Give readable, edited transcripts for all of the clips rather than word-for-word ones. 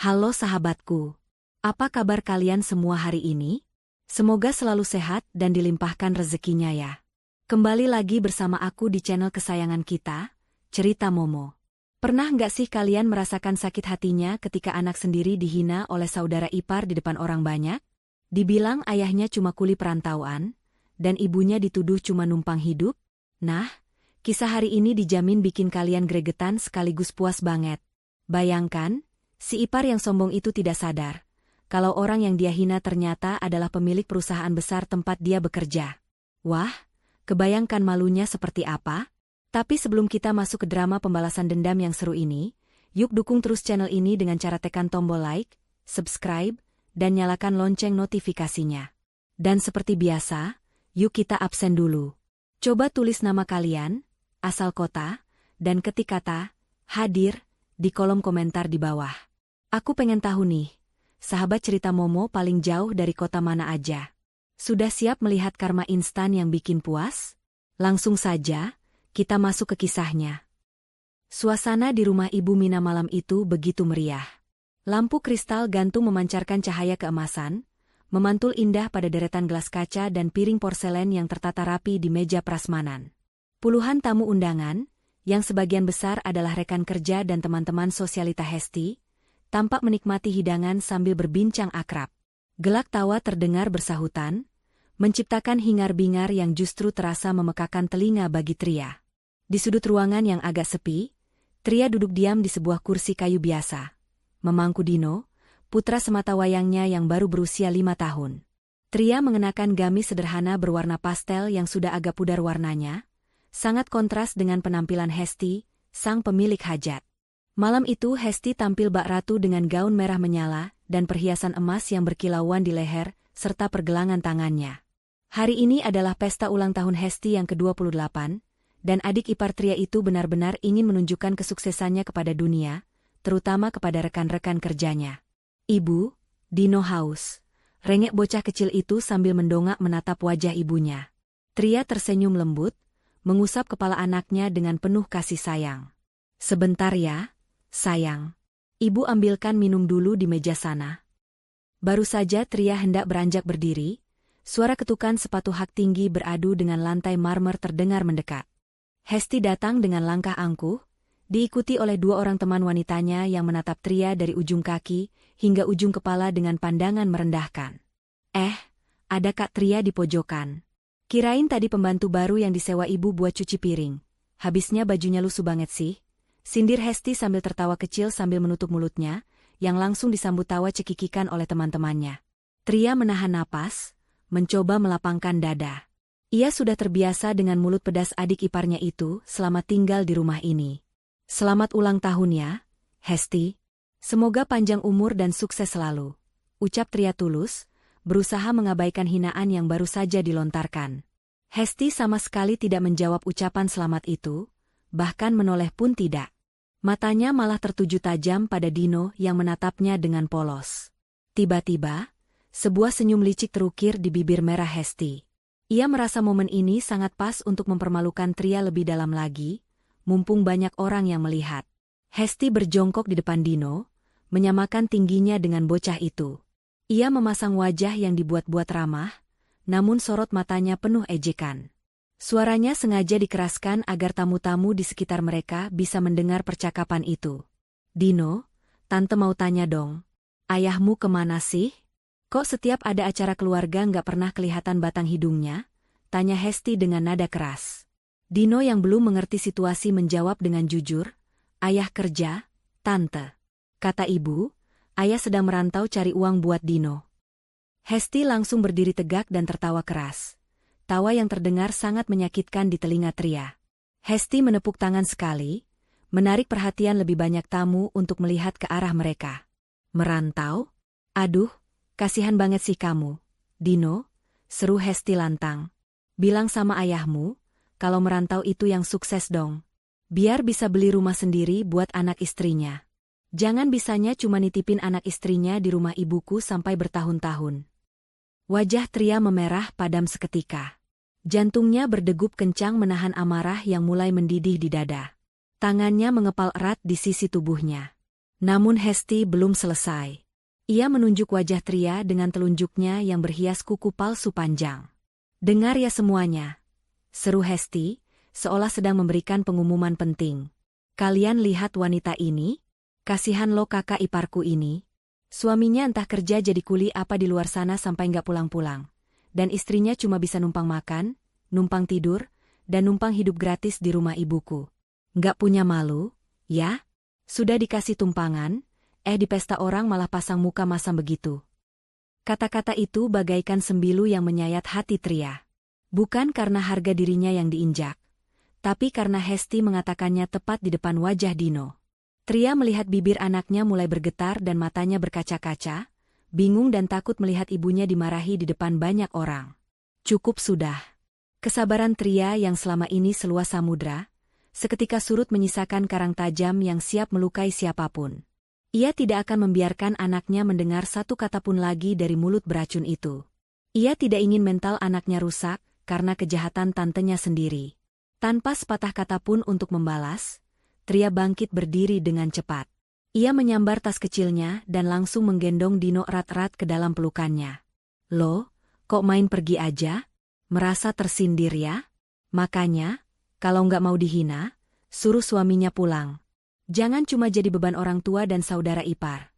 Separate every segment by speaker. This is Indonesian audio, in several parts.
Speaker 1: Halo sahabatku. Apa kabar kalian semua hari ini? Semoga selalu sehat dan dilimpahkan rezekinya ya. Kembali lagi bersama aku di channel kesayangan kita, Cerita Momo. Pernah nggak sih kalian merasakan sakit hatinya ketika anak sendiri dihina oleh saudara ipar di depan orang banyak? Dibilang ayahnya cuma kuli perantauan, dan ibunya dituduh cuma numpang hidup? Nah, kisah hari ini dijamin bikin kalian gregetan sekaligus puas banget. Bayangkan, si ipar yang sombong itu tidak sadar kalau orang yang dia hina ternyata adalah pemilik perusahaan besar tempat dia bekerja. Wah, kebayangkan malunya seperti apa? Tapi sebelum kita masuk ke drama pembalasan dendam yang seru ini, yuk dukung terus channel ini dengan cara tekan tombol like, subscribe, dan nyalakan lonceng notifikasinya. Dan seperti biasa, yuk kita absen dulu. Coba tulis nama kalian, asal kota, dan ketik kata hadir di kolom komentar di bawah. Aku pengen tahu nih, sahabat Cerita Momo paling jauh dari kota mana aja? Sudah siap melihat karma instan yang bikin puas? Langsung saja, kita masuk ke kisahnya. Suasana di rumah Ibu Mina malam itu begitu meriah. Lampu kristal gantung memancarkan cahaya keemasan, memantul indah pada deretan gelas kaca dan piring porselen yang tertata rapi di meja prasmanan. Puluhan tamu undangan, yang sebagian besar adalah rekan kerja dan teman-teman sosialita Hesti, tampak menikmati hidangan sambil berbincang akrab. Gelak tawa terdengar bersahutan, menciptakan hingar-bingar yang justru terasa memekakan telinga bagi Tria. Di sudut ruangan yang agak sepi, Tria duduk diam di sebuah kursi kayu biasa, memangku Dino, putra sematawayangnya yang baru berusia 5 tahun. Tria mengenakan gamis sederhana berwarna pastel yang sudah agak pudar warnanya, sangat kontras dengan penampilan Hesti, sang pemilik hajat. Malam itu Hesti tampil bak ratu dengan gaun merah menyala dan perhiasan emas yang berkilauan di leher, serta pergelangan tangannya. Hari ini adalah pesta ulang tahun Hesti yang ke-28, dan adik ipar Tria itu benar-benar ingin menunjukkan kesuksesannya kepada dunia, terutama kepada rekan-rekan kerjanya. Ibu, Dino haus. Rengek bocah kecil itu sambil mendongak menatap wajah ibunya. Tria tersenyum lembut, mengusap kepala anaknya dengan penuh kasih sayang. Sebentar ya, sayang. Ibu ambilkan minum dulu di meja sana. Baru saja Tria hendak beranjak berdiri, suara ketukan sepatu hak tinggi beradu dengan lantai marmer terdengar mendekat. Hesti datang dengan langkah angkuh, diikuti oleh 2 orang teman wanitanya yang menatap Tria dari ujung kaki hingga ujung kepala dengan pandangan merendahkan. Ada Kak Tria di pojokan. Kirain tadi pembantu baru yang disewa ibu buat cuci piring. Habisnya bajunya lusuh banget sih. Sindir Hesti sambil tertawa kecil sambil menutup mulutnya, yang langsung disambut tawa cekikikan oleh teman-temannya. Tria menahan napas, mencoba melapangkan dada. Ia sudah terbiasa dengan mulut pedas adik iparnya itu selama tinggal di rumah ini. Selamat ulang tahun ya, Hesti. Semoga panjang umur dan sukses selalu, ucap Tria tulus, berusaha mengabaikan hinaan yang baru saja dilontarkan. Hesti sama sekali tidak menjawab ucapan selamat itu, bahkan menoleh pun tidak. Matanya malah tertuju tajam pada Dino yang menatapnya dengan polos. Tiba-tiba, sebuah senyum licik terukir di bibir merah Hesti. Ia merasa momen ini sangat pas untuk mempermalukan Tria lebih dalam lagi, mumpung banyak orang yang melihat. Hesti berjongkok di depan Dino, menyamakan tingginya dengan bocah itu. Ia memasang wajah yang dibuat-buat ramah, namun sorot matanya penuh ejekan. Suaranya sengaja dikeraskan agar tamu-tamu di sekitar mereka bisa mendengar percakapan itu. Dino, tante mau tanya dong, ayahmu kemana sih? Kok setiap ada acara keluarga nggak pernah kelihatan batang hidungnya? Tanya Hesti dengan nada keras. Dino yang belum mengerti situasi menjawab dengan jujur, ayah kerja, tante. Kata ibu, ayah sedang merantau cari uang buat Dino. Hesti langsung berdiri tegak dan tertawa keras. Tawa yang terdengar sangat menyakitkan di telinga Tria. Hesti menepuk tangan sekali, menarik perhatian lebih banyak tamu untuk melihat ke arah mereka. Merantau? Aduh, kasihan banget sih kamu, Dino, seru Hesti lantang. Bilang sama ayahmu, kalau merantau itu yang sukses dong. Biar bisa beli rumah sendiri buat anak istrinya. Jangan bisanya cuma nitipin anak istrinya di rumah ibuku sampai bertahun-tahun. Wajah Tria memerah padam seketika. Jantungnya berdegup kencang menahan amarah yang mulai mendidih di dada. Tangannya mengepal erat di sisi tubuhnya. Namun Hesti belum selesai. Ia menunjuk wajah Tria dengan telunjuknya yang berhias kuku palsu panjang. "Dengar ya semuanya," seru Hesti, seolah sedang memberikan pengumuman penting. "Kalian lihat wanita ini? Kasihan lo kakak iparku ini. Suaminya entah kerja jadi kuli apa di luar sana sampai nggak pulang-pulang. Dan istrinya cuma bisa numpang makan, numpang tidur, dan numpang hidup gratis di rumah ibuku. Nggak punya malu, ya? Sudah dikasih tumpangan, di pesta orang malah pasang muka masam begitu." Kata-kata itu bagaikan sembilu yang menyayat hati Tria. Bukan karena harga dirinya yang diinjak, tapi karena Hesti mengatakannya tepat di depan wajah Dino. Tria melihat bibir anaknya mulai bergetar dan matanya berkaca-kaca, bingung dan takut melihat ibunya dimarahi di depan banyak orang. Cukup sudah. Kesabaran Tria yang selama ini seluas samudra, seketika surut menyisakan karang tajam yang siap melukai siapapun. Ia tidak akan membiarkan anaknya mendengar satu kata pun lagi dari mulut beracun itu. Ia tidak ingin mental anaknya rusak karena kejahatan tantenya sendiri. Tanpa sepatah kata pun untuk membalas, Tria bangkit berdiri dengan cepat. Ia menyambar tas kecilnya dan langsung menggendong Dino erat-erat ke dalam pelukannya. "Loh, kok main pergi aja? Merasa tersindir ya? Makanya, kalau nggak mau dihina, suruh suaminya pulang. Jangan cuma jadi beban orang tua dan saudara ipar,"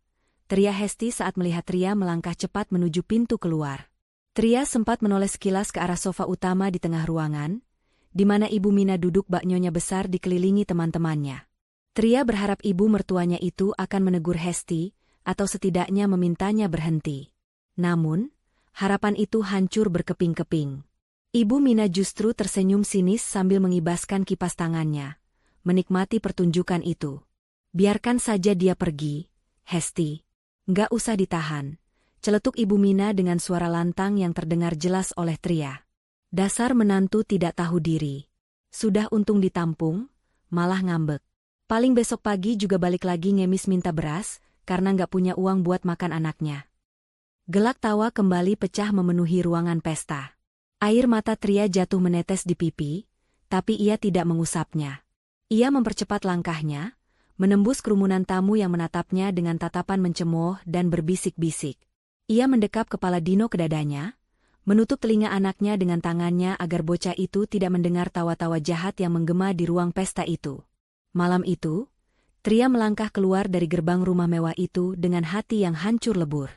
Speaker 1: teriak Hesti saat melihat Tria melangkah cepat menuju pintu keluar. Tria sempat menoleh sekilas ke arah sofa utama di tengah ruangan, di mana Ibu Mina duduk bak nyonya besar dikelilingi teman-temannya. Tria berharap ibu mertuanya itu akan menegur Hesti, atau setidaknya memintanya berhenti. Namun, harapan itu hancur berkeping-keping. Ibu Mina justru tersenyum sinis sambil mengibaskan kipas tangannya, menikmati pertunjukan itu. "Biarkan saja dia pergi, Hesti. Nggak usah ditahan," celetuk Ibu Mina dengan suara lantang yang terdengar jelas oleh Tria. "Dasar menantu tidak tahu diri. Sudah untung ditampung, malah ngambek. Paling besok pagi juga balik lagi ngemis minta beras, karena nggak punya uang buat makan anaknya." Gelak tawa kembali pecah memenuhi ruangan pesta. Air mata Tria jatuh menetes di pipi, tapi ia tidak mengusapnya. Ia mempercepat langkahnya, menembus kerumunan tamu yang menatapnya dengan tatapan mencemooh dan berbisik-bisik. Ia mendekap kepala Dino ke dadanya, menutup telinga anaknya dengan tangannya agar bocah itu tidak mendengar tawa-tawa jahat yang menggema di ruang pesta itu. Malam itu, Tria melangkah keluar dari gerbang rumah mewah itu dengan hati yang hancur lebur.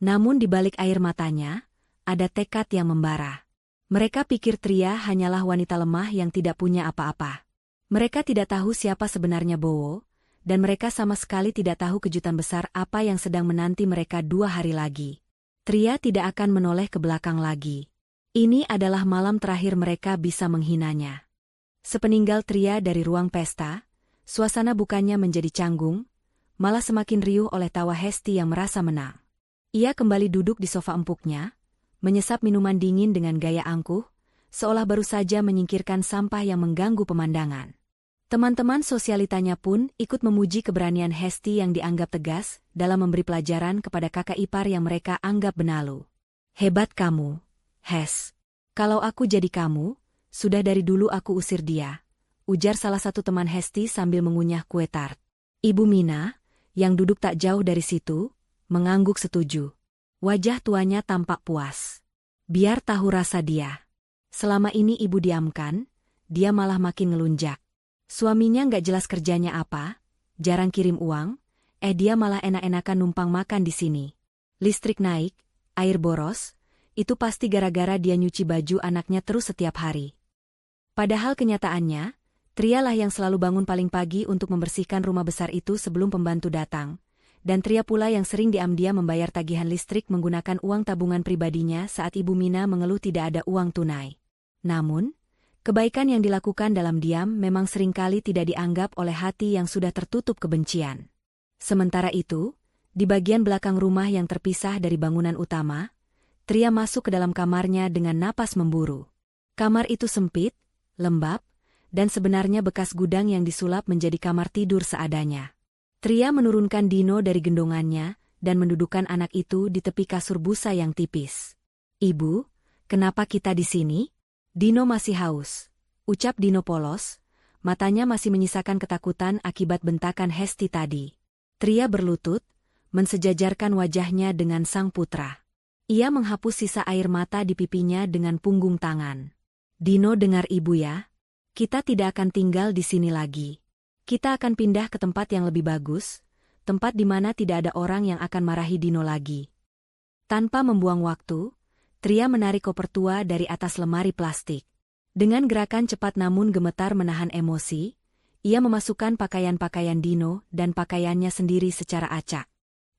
Speaker 1: Namun di balik air matanya, ada tekad yang membara. Mereka pikir Tria hanyalah wanita lemah yang tidak punya apa-apa. Mereka tidak tahu siapa sebenarnya Bowo, dan mereka sama sekali tidak tahu kejutan besar apa yang sedang menanti mereka 2 hari lagi. Tria tidak akan menoleh ke belakang lagi. Ini adalah malam terakhir mereka bisa menghinanya. Sepeninggal Tria dari ruang pesta, suasana bukannya menjadi canggung, malah semakin riuh oleh tawa Hesti yang merasa menang. Ia kembali duduk di sofa empuknya, menyesap minuman dingin dengan gaya angkuh, seolah baru saja menyingkirkan sampah yang mengganggu pemandangan. Teman-teman sosialitanya pun ikut memuji keberanian Hesti yang dianggap tegas dalam memberi pelajaran kepada kakak ipar yang mereka anggap benalu. "Hebat kamu, Hes. Kalau aku jadi kamu, sudah dari dulu aku usir dia," ujar salah satu teman Hesti sambil mengunyah kue tart. Ibu Mina, yang duduk tak jauh dari situ, mengangguk setuju. Wajah tuanya tampak puas. Biar tahu rasa dia. Selama ini ibu diamkan, dia malah makin ngelunjak. Suaminya nggak jelas kerjanya apa, jarang kirim uang, dia malah enak-enakan numpang makan di sini. Listrik naik, air boros, itu pasti gara-gara dia nyuci baju anaknya terus setiap hari. Padahal kenyataannya, Trialah yang selalu bangun paling pagi untuk membersihkan rumah besar itu sebelum pembantu datang, dan Tria pula yang sering diam-diam membayar tagihan listrik menggunakan uang tabungan pribadinya saat Ibu Mina mengeluh tidak ada uang tunai. Namun, kebaikan yang dilakukan dalam diam memang seringkali tidak dianggap oleh hati yang sudah tertutup kebencian. Sementara itu, di bagian belakang rumah yang terpisah dari bangunan utama, Tria masuk ke dalam kamarnya dengan napas memburu. Kamar itu sempit, lembab, dan sebenarnya bekas gudang yang disulap menjadi kamar tidur seadanya. Tria menurunkan Dino dari gendongannya dan mendudukkan anak itu di tepi kasur busa yang tipis. "Ibu, kenapa kita di sini?" "Dino masih haus," ucap Dino polos, matanya masih menyisakan ketakutan akibat bentakan Hesti tadi. Tria berlutut, mensejajarkan wajahnya dengan sang putra. Ia menghapus sisa air mata di pipinya dengan punggung tangan. Dino, dengar ibu ya. Kita tidak akan tinggal di sini lagi. Kita akan pindah ke tempat yang lebih bagus, tempat di mana tidak ada orang yang akan marahi Dino lagi. Tanpa membuang waktu, Tria menarik koper tua dari atas lemari plastik. Dengan gerakan cepat namun gemetar menahan emosi, ia memasukkan pakaian-pakaian Dino dan pakaiannya sendiri secara acak.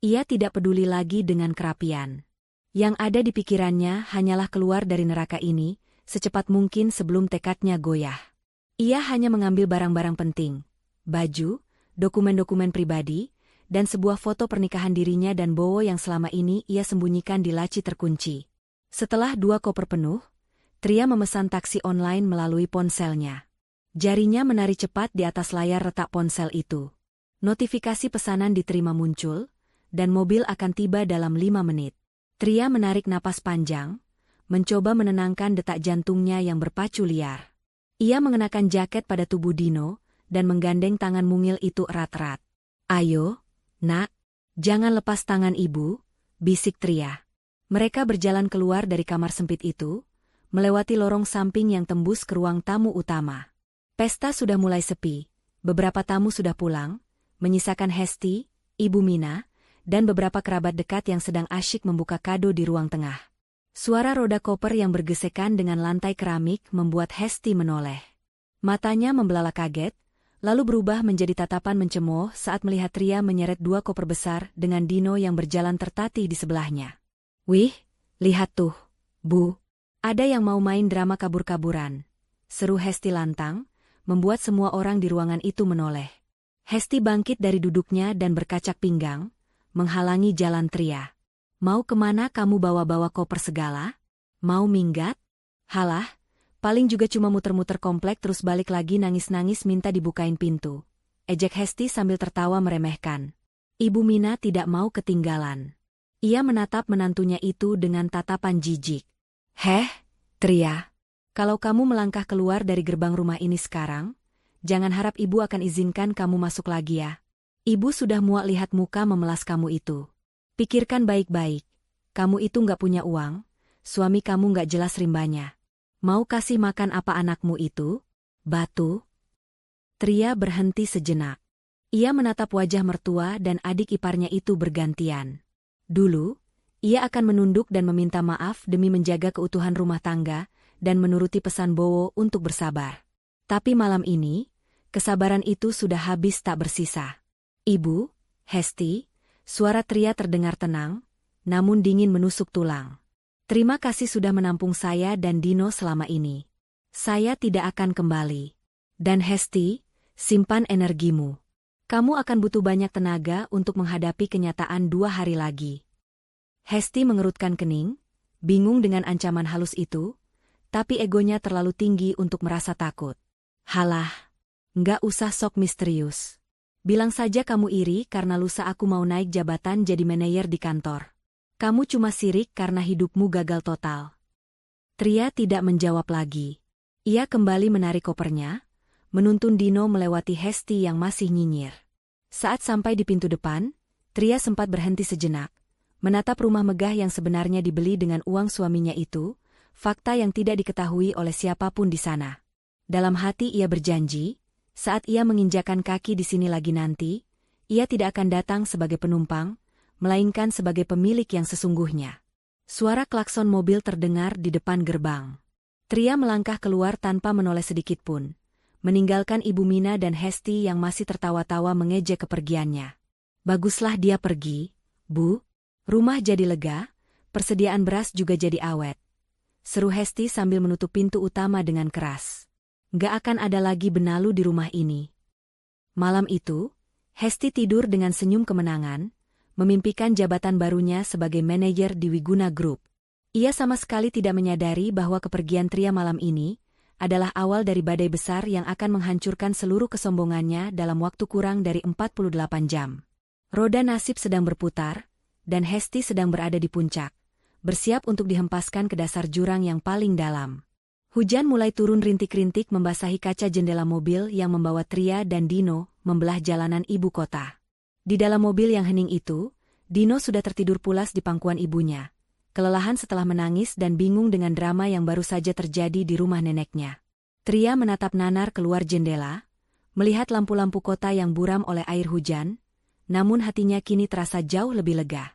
Speaker 1: Ia tidak peduli lagi dengan kerapian. Yang ada di pikirannya hanyalah keluar dari neraka ini, secepat mungkin sebelum tekadnya goyah. Ia hanya mengambil barang-barang penting, baju, dokumen-dokumen pribadi, dan sebuah foto pernikahan dirinya dan Bowo yang selama ini ia sembunyikan di laci terkunci. Setelah 2 koper penuh, Tria memesan taksi online melalui ponselnya. Jarinya menari cepat di atas layar retak ponsel itu. Notifikasi pesanan diterima muncul, dan mobil akan tiba dalam 5 menit. Tria menarik napas panjang, mencoba menenangkan detak jantungnya yang berpacu liar. Ia mengenakan jaket pada tubuh Dino, dan menggandeng tangan mungil itu erat-erat. "Ayo, nak, jangan lepas tangan ibu," bisik Tria. Mereka berjalan keluar dari kamar sempit itu, melewati lorong samping yang tembus ke ruang tamu utama. Pesta sudah mulai sepi, beberapa tamu sudah pulang, menyisakan Hesti, Ibu Mina, dan beberapa kerabat dekat yang sedang asyik membuka kado di ruang tengah. Suara roda koper yang bergesekan dengan lantai keramik membuat Hesti menoleh. Matanya membelalak kaget, lalu berubah menjadi tatapan mencemooh saat melihat Tria menyeret 2 koper besar dengan Dino yang berjalan tertatih di sebelahnya. "Wih, lihat tuh, Bu. Ada yang mau main drama kabur-kaburan," seru Hesti lantang, membuat semua orang di ruangan itu menoleh. Hesti bangkit dari duduknya dan berkacak pinggang, menghalangi jalan Tria. "Mau kemana kamu bawa-bawa koper segala? Mau minggat? Halah, paling juga cuma muter-muter komplek terus balik lagi nangis-nangis minta dibukain pintu," ejek Hesti sambil tertawa meremehkan. Ibu Mina tidak mau ketinggalan. Ia menatap menantunya itu dengan tatapan jijik. "Heh, Tria, kalau kamu melangkah keluar dari gerbang rumah ini sekarang, jangan harap ibu akan izinkan kamu masuk lagi ya. Ibu sudah muak lihat muka memelas kamu itu. Pikirkan baik-baik, kamu itu nggak punya uang, suami kamu nggak jelas rimbanya. Mau kasih makan apa anakmu itu? Batu?" Tria berhenti sejenak. Ia menatap wajah mertua dan adik iparnya itu bergantian. Dulu, ia akan menunduk dan meminta maaf demi menjaga keutuhan rumah tangga dan menuruti pesan Bowo untuk bersabar. Tapi malam ini, kesabaran itu sudah habis tak bersisa. "Ibu, Hesti," suara Tria terdengar tenang, namun dingin menusuk tulang. "Terima kasih sudah menampung saya dan Dino selama ini. Saya tidak akan kembali. Dan Hesti, simpan energimu. Kamu akan butuh banyak tenaga untuk menghadapi kenyataan 2 hari lagi." Hesti mengerutkan kening, bingung dengan ancaman halus itu, tapi egonya terlalu tinggi untuk merasa takut. "Halah, nggak usah sok misterius. Bilang saja kamu iri karena lusa aku mau naik jabatan jadi manajer di kantor. Kamu cuma sirik karena hidupmu gagal total." Tria tidak menjawab lagi. Ia kembali menarik kopernya, menuntun Dino melewati Hesti yang masih nyinyir. Saat sampai di pintu depan, Tria sempat berhenti sejenak, menatap rumah megah yang sebenarnya dibeli dengan uang suaminya itu, fakta yang tidak diketahui oleh siapapun di sana. Dalam hati ia berjanji, saat ia menginjakan kaki di sini lagi nanti, ia tidak akan datang sebagai penumpang, melainkan sebagai pemilik yang sesungguhnya. Suara klakson mobil terdengar di depan gerbang. Tria melangkah keluar tanpa menoleh sedikitpun, meninggalkan Ibu Mina dan Hesti yang masih tertawa-tawa mengejek kepergiannya. "Baguslah dia pergi, Bu. Rumah jadi lega, persediaan beras juga jadi awet," seru Hesti sambil menutup pintu utama dengan keras. "Nggak akan ada lagi benalu di rumah ini." Malam itu, Hesti tidur dengan senyum kemenangan, memimpikan jabatan barunya sebagai manajer di Wiguna Group. Ia sama sekali tidak menyadari bahwa kepergian Tria malam ini adalah awal dari badai besar yang akan menghancurkan seluruh kesombongannya dalam waktu kurang dari 48 jam. Roda nasib sedang berputar, dan Hesti sedang berada di puncak, bersiap untuk dihempaskan ke dasar jurang yang paling dalam. Hujan mulai turun rintik-rintik membasahi kaca jendela mobil yang membawa Tria dan Dino membelah jalanan ibu kota. Di dalam mobil yang hening itu, Dino sudah tertidur pulas di pangkuan ibunya. Kelelahan setelah menangis dan bingung dengan drama yang baru saja terjadi di rumah neneknya. Tria menatap nanar keluar jendela, melihat lampu-lampu kota yang buram oleh air hujan, namun hatinya kini terasa jauh lebih lega.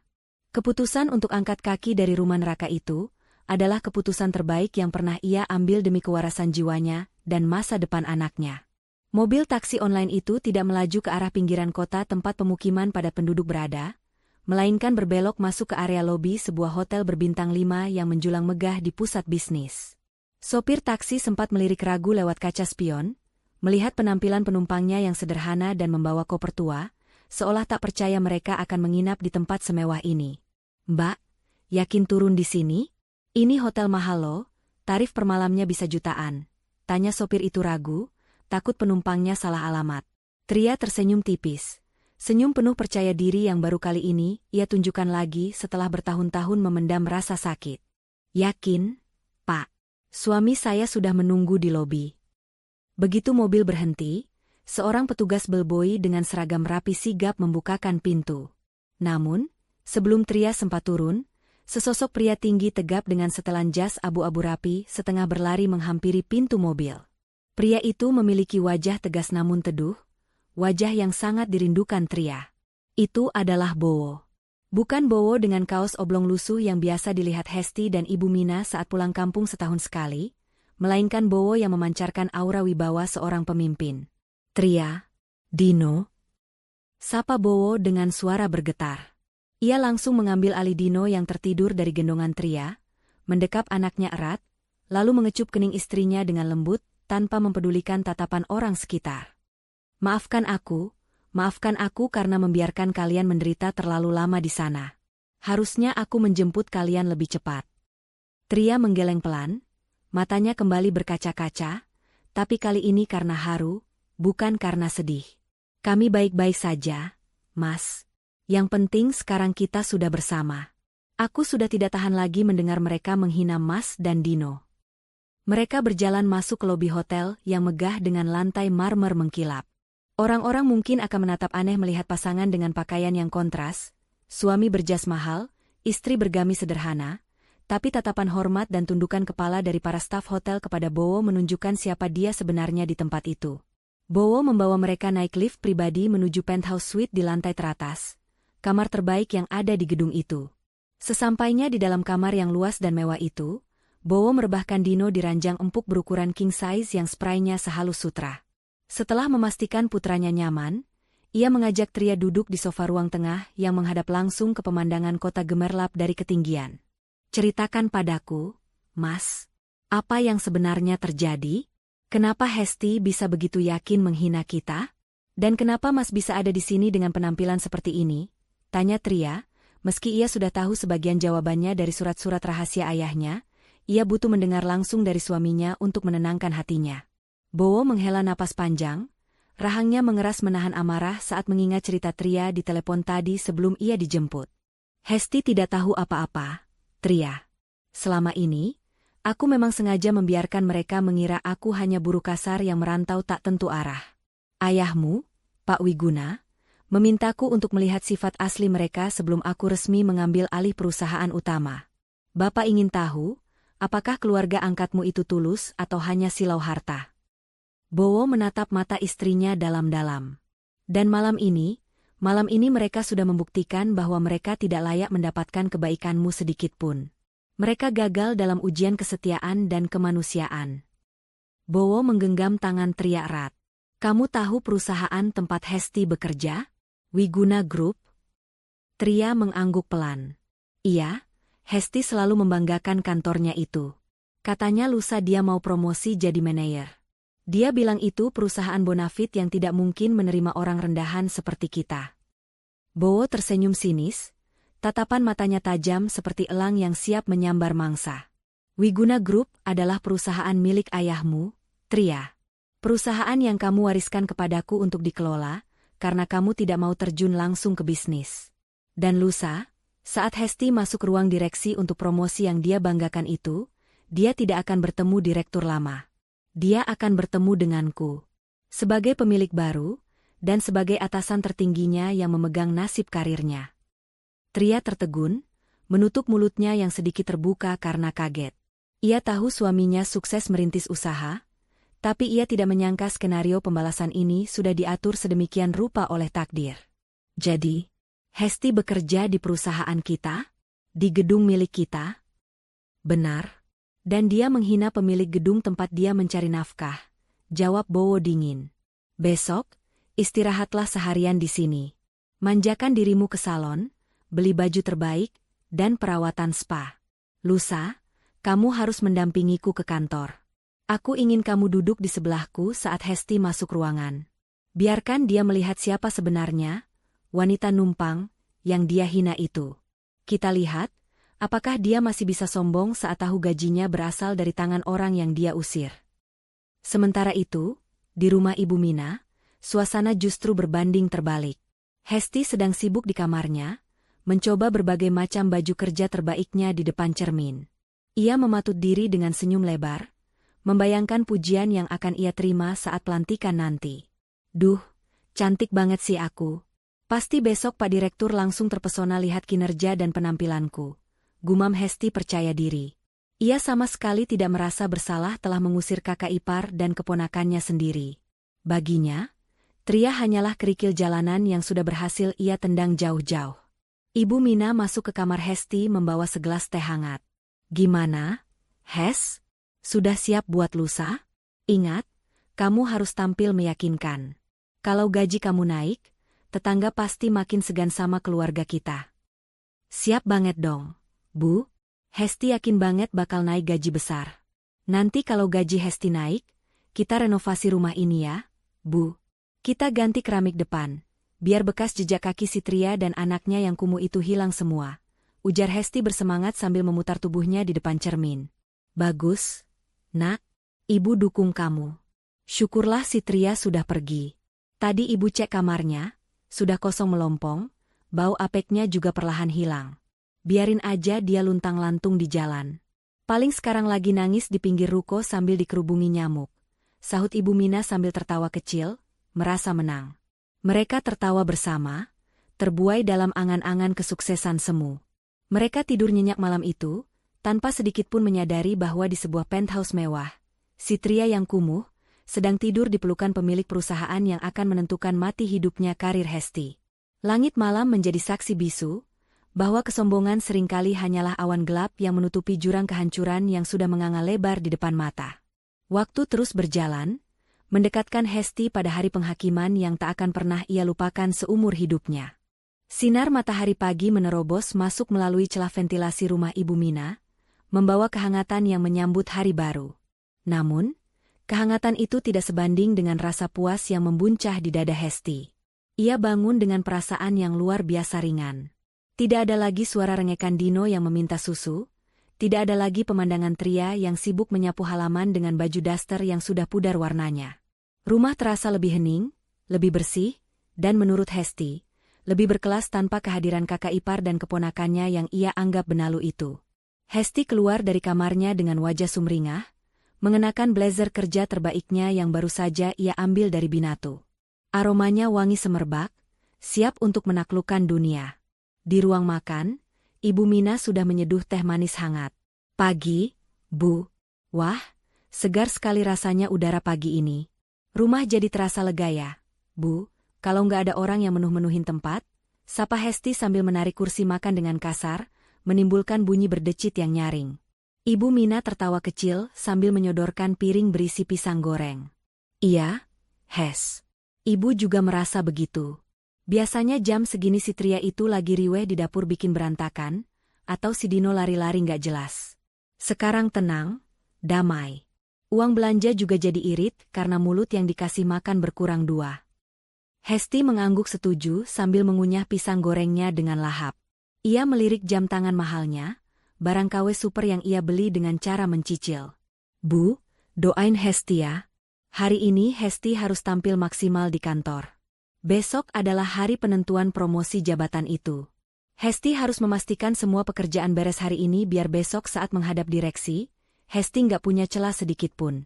Speaker 1: Keputusan untuk angkat kaki dari rumah neraka itu adalah keputusan terbaik yang pernah ia ambil demi kewarasan jiwanya dan masa depan anaknya. Mobil taksi online itu tidak melaju ke arah pinggiran kota tempat pemukiman padat penduduk berada, melainkan berbelok masuk ke area lobi sebuah hotel berbintang 5 yang menjulang megah di pusat bisnis. Sopir taksi sempat melirik ragu lewat kaca spion, melihat penampilan penumpangnya yang sederhana dan membawa koper tua, seolah tak percaya mereka akan menginap di tempat semewah ini. "Mbak, yakin turun di sini? Ini hotel mahal loh, tarif per malamnya bisa jutaan," tanya sopir itu ragu, takut penumpangnya salah alamat. Tria tersenyum tipis. Senyum penuh percaya diri yang baru kali ini ia tunjukkan lagi setelah bertahun-tahun memendam rasa sakit. "Yakin, Pak. Suami saya sudah menunggu di lobi." Begitu mobil berhenti, seorang petugas bellboy dengan seragam rapi sigap membukakan pintu. Namun, sebelum Tria sempat turun, sesosok pria tinggi tegap dengan setelan jas abu-abu rapi setengah berlari menghampiri pintu mobil. Pria itu memiliki wajah tegas namun teduh, wajah yang sangat dirindukan Tria. Itu adalah Bowo. Bukan Bowo dengan kaos oblong lusuh yang biasa dilihat Hesti dan Ibu Mina saat pulang kampung setahun sekali, melainkan Bowo yang memancarkan aura wibawa seorang pemimpin. "Tria, Dino," sapa Bowo dengan suara bergetar. Ia langsung mengambil alih Dino yang tertidur dari gendongan Tria, mendekap anaknya erat, lalu mengecup kening istrinya dengan lembut tanpa mempedulikan tatapan orang sekitar. Maafkan aku karena membiarkan kalian menderita terlalu lama di sana. Harusnya aku menjemput kalian lebih cepat." Tria menggeleng pelan, matanya kembali berkaca-kaca, tapi kali ini karena haru, bukan karena sedih. "Kami baik-baik saja, Mas. Yang penting sekarang kita sudah bersama." Aku sudah tidak tahan lagi mendengar mereka menghina Mas dan Dino. Mereka berjalan masuk ke lobi hotel yang megah dengan lantai marmer mengkilap. Orang-orang mungkin akan menatap aneh melihat pasangan dengan pakaian yang kontras, suami berjas mahal, istri bergamis sederhana, tapi tatapan hormat dan tundukan kepala dari para staf hotel kepada Bowo menunjukkan siapa dia sebenarnya di tempat itu. Bowo membawa mereka naik lift pribadi menuju penthouse suite di lantai teratas, kamar terbaik yang ada di gedung itu. Sesampainya di dalam kamar yang luas dan mewah itu, Bowo merebahkan Dino di ranjang empuk berukuran king size yang spraynya sehalus sutra. Setelah memastikan putranya nyaman, ia mengajak Tria duduk di sofa ruang tengah yang menghadap langsung ke pemandangan kota gemerlap dari ketinggian. "Ceritakan padaku, Mas, apa yang sebenarnya terjadi? Kenapa Hesti bisa begitu yakin menghina kita? Dan kenapa Mas bisa ada di sini dengan penampilan seperti ini?" tanya Tria, meski ia sudah tahu sebagian jawabannya dari surat-surat rahasia ayahnya, ia butuh mendengar langsung dari suaminya untuk menenangkan hatinya. Bowo menghela napas panjang, rahangnya mengeras menahan amarah saat mengingat cerita Tria di telepon tadi sebelum ia dijemput. "Hesti tidak tahu apa-apa, Tria. Selama ini, aku memang sengaja membiarkan mereka mengira aku hanya buruh kasar yang merantau tak tentu arah. Ayahmu, Pak Wiguna, memintaku untuk melihat sifat asli mereka sebelum aku resmi mengambil alih perusahaan utama. Bapak ingin tahu, apakah keluarga angkatmu itu tulus atau hanya silau harta?" Bowo menatap mata istrinya dalam-dalam. "Dan malam ini mereka sudah membuktikan bahwa mereka tidak layak mendapatkan kebaikanmu sedikitpun. Mereka gagal dalam ujian kesetiaan dan kemanusiaan." Bowo menggenggam tangan Tria erat. "Kamu tahu perusahaan tempat Hesti bekerja? Wiguna Group?" Tria mengangguk pelan. "Iya, Hesti selalu membanggakan kantornya itu. Katanya lusa dia mau promosi jadi manajer. Dia bilang itu perusahaan bonafit yang tidak mungkin menerima orang rendahan seperti kita." Bowo tersenyum sinis, tatapan matanya tajam seperti elang yang siap menyambar mangsa. "Wiguna Group adalah perusahaan milik ayahmu, Tria. Perusahaan yang kamu wariskan kepadaku untuk dikelola, karena kamu tidak mau terjun langsung ke bisnis. Dan lusa, saat Hesti masuk ruang direksi untuk promosi yang dia banggakan itu, dia tidak akan bertemu direktur lama. Dia akan bertemu denganku. Sebagai pemilik baru, dan sebagai atasan tertingginya yang memegang nasib karirnya. Tria tertegun, menutup mulutnya yang sedikit terbuka karena kaget. Ia tahu suaminya sukses merintis usaha, tapi ia tidak menyangka skenario pembalasan ini sudah diatur sedemikian rupa oleh takdir. Jadi, Hesti bekerja di perusahaan kita? Di gedung milik kita? Benar. Dan dia menghina pemilik gedung tempat dia mencari nafkah, jawab Bowo dingin. Besok, istirahatlah seharian di sini. Manjakan dirimu ke salon, beli baju terbaik, dan perawatan spa. Lusa, kamu harus mendampingiku ke kantor. Aku ingin kamu duduk di sebelahku saat Hesti masuk ruangan. Biarkan dia melihat siapa sebenarnya, wanita numpang, yang dia hina itu. Kita lihat, apakah dia masih bisa sombong saat tahu gajinya berasal dari tangan orang yang dia usir. Sementara itu, di rumah Ibu Mina, suasana justru berbanding terbalik. Hesti sedang sibuk di kamarnya, mencoba berbagai macam baju kerja terbaiknya di depan cermin. Ia mematut diri dengan senyum lebar, membayangkan pujian yang akan ia terima saat pelantikan nanti. Duh, cantik banget sih aku. Pasti besok Pak Direktur langsung terpesona lihat kinerja dan penampilanku. Gumam Hesti percaya diri. Ia sama sekali tidak merasa bersalah telah mengusir kakak ipar dan keponakannya sendiri. Baginya, Tria hanyalah kerikil jalanan yang sudah berhasil ia tendang jauh-jauh. Ibu Mina masuk ke kamar Hesti membawa segelas teh hangat. Gimana, Hes? Sudah siap buat lusa? Ingat, kamu harus tampil meyakinkan. Kalau gaji kamu naik, tetangga pasti makin segan sama keluarga kita. Siap banget dong, Bu. Hesti yakin banget bakal naik gaji besar. Nanti kalau gaji Hesti naik, kita renovasi rumah ini ya, Bu. Kita ganti keramik depan, biar bekas jejak kaki si Tria dan anaknya yang kumuh itu hilang semua. Ujar Hesti bersemangat sambil memutar tubuhnya di depan cermin. Bagus, Nak. Ibu dukung kamu. Syukurlah si Tria sudah pergi. Tadi ibu cek kamarnya, sudah kosong melompong, bau apeknya juga perlahan hilang. Biarin aja dia luntang-lantung di jalan. Paling sekarang lagi nangis di pinggir ruko sambil dikerubungi nyamuk. Sahut Ibu Mina sambil tertawa kecil, merasa menang. Mereka tertawa bersama, terbuai dalam angan-angan kesuksesan semu. Mereka tidur nyenyak malam itu, tanpa sedikit pun menyadari bahwa di sebuah penthouse mewah, si Tria yang kumuh, sedang tidur di pelukan pemilik perusahaan yang akan menentukan mati hidupnya karir Hesti. Langit malam menjadi saksi bisu, bahwa kesombongan seringkali hanyalah awan gelap yang menutupi jurang kehancuran yang sudah menganga lebar di depan mata. Waktu terus berjalan, mendekatkan Hesti pada hari penghakiman yang tak akan pernah ia lupakan seumur hidupnya. Sinar matahari pagi menerobos masuk melalui celah ventilasi rumah Ibu Mina, membawa kehangatan yang menyambut hari baru. Namun, kehangatan itu tidak sebanding dengan rasa puas yang membuncah di dada Hesti. Ia bangun dengan perasaan yang luar biasa ringan. Tidak ada lagi suara rengekan Dino yang meminta susu, tidak ada lagi pemandangan Tria yang sibuk menyapu halaman dengan baju daster yang sudah pudar warnanya. Rumah terasa lebih hening, lebih bersih, dan menurut Hesti, lebih berkelas tanpa kehadiran kakak ipar dan keponakannya yang ia anggap benalu itu. Hesti keluar dari kamarnya dengan wajah sumringah, mengenakan blazer kerja terbaiknya yang baru saja ia ambil dari Binatu. Aromanya wangi semerbak, siap untuk menaklukkan dunia. Di ruang makan, Ibu Mina sudah menyeduh teh manis hangat. Pagi, Bu. Wah, segar sekali rasanya udara pagi ini. Rumah jadi terasa lega ya, Bu. Kalau nggak ada orang yang menuh-menuhin tempat, sapa Hesti sambil menarik kursi makan dengan kasar, menimbulkan bunyi berdecit yang nyaring. Ibu Mina tertawa kecil sambil menyodorkan piring berisi pisang goreng. Iya, Hes. Ibu juga merasa begitu. Biasanya jam segini si Tria itu lagi riweh di dapur bikin berantakan, atau si Dino lari-lari nggak jelas. Sekarang tenang, damai. Uang belanja juga jadi irit karena mulut yang dikasih makan berkurang 2. Hesti mengangguk setuju sambil mengunyah pisang gorengnya dengan lahap. Ia melirik jam tangan mahalnya, barang KW super yang ia beli dengan cara mencicil. Bu, doain Hesti ya. Hari ini Hesti harus tampil maksimal di kantor. Besok adalah hari penentuan promosi jabatan itu. Hesti harus memastikan semua pekerjaan beres hari ini biar besok saat menghadap direksi, Hesti nggak punya celah sedikit pun.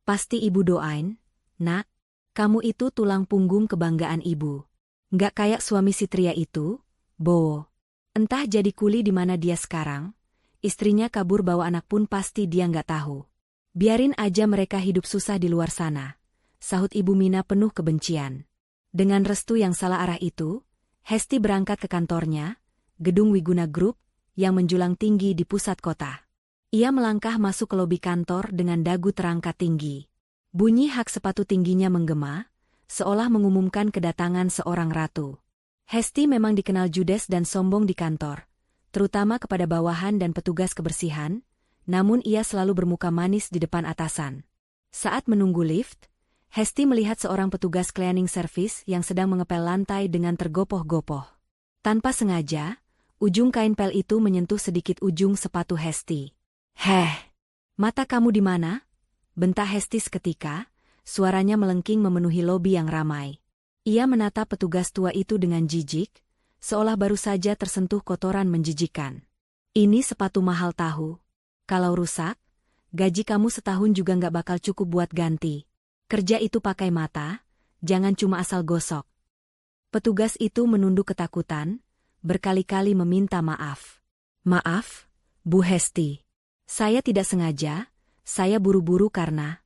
Speaker 1: Pasti ibu doain, Nak. Kamu itu tulang punggung kebanggaan ibu. Nggak kayak suami si Tria itu, Bowo. Entah jadi kuli di mana dia sekarang, istrinya kabur bawa anak pun pasti dia nggak tahu. Biarin aja mereka hidup susah di luar sana, sahut Ibu Mina penuh kebencian. Dengan restu yang salah arah itu, Hesti berangkat ke kantornya, gedung Wiguna Group, yang menjulang tinggi di pusat kota. Ia melangkah masuk ke lobi kantor dengan dagu terangkat tinggi. Bunyi hak sepatu tingginya menggema, seolah mengumumkan kedatangan seorang ratu. Hesti memang dikenal judes dan sombong di kantor, terutama kepada bawahan dan petugas kebersihan, namun ia selalu bermuka manis di depan atasan. Saat menunggu lift, Hesti melihat seorang petugas cleaning service yang sedang mengepel lantai dengan tergopoh-gopoh. Tanpa sengaja, ujung kain pel itu menyentuh sedikit ujung sepatu Hesti. "Heh, mata kamu di mana?" bentak Hesti seketika, suaranya melengking memenuhi lobi yang ramai. Ia menatap petugas tua itu dengan jijik, seolah baru saja tersentuh kotoran menjijikan. "Ini sepatu mahal tahu. Kalau rusak, gaji kamu setahun juga nggak bakal cukup buat ganti. Kerja itu pakai mata, jangan cuma asal gosok." Petugas itu menunduk ketakutan, berkali-kali meminta maaf. "Maaf, Bu Hesti. Saya tidak sengaja, saya buru-buru karena..."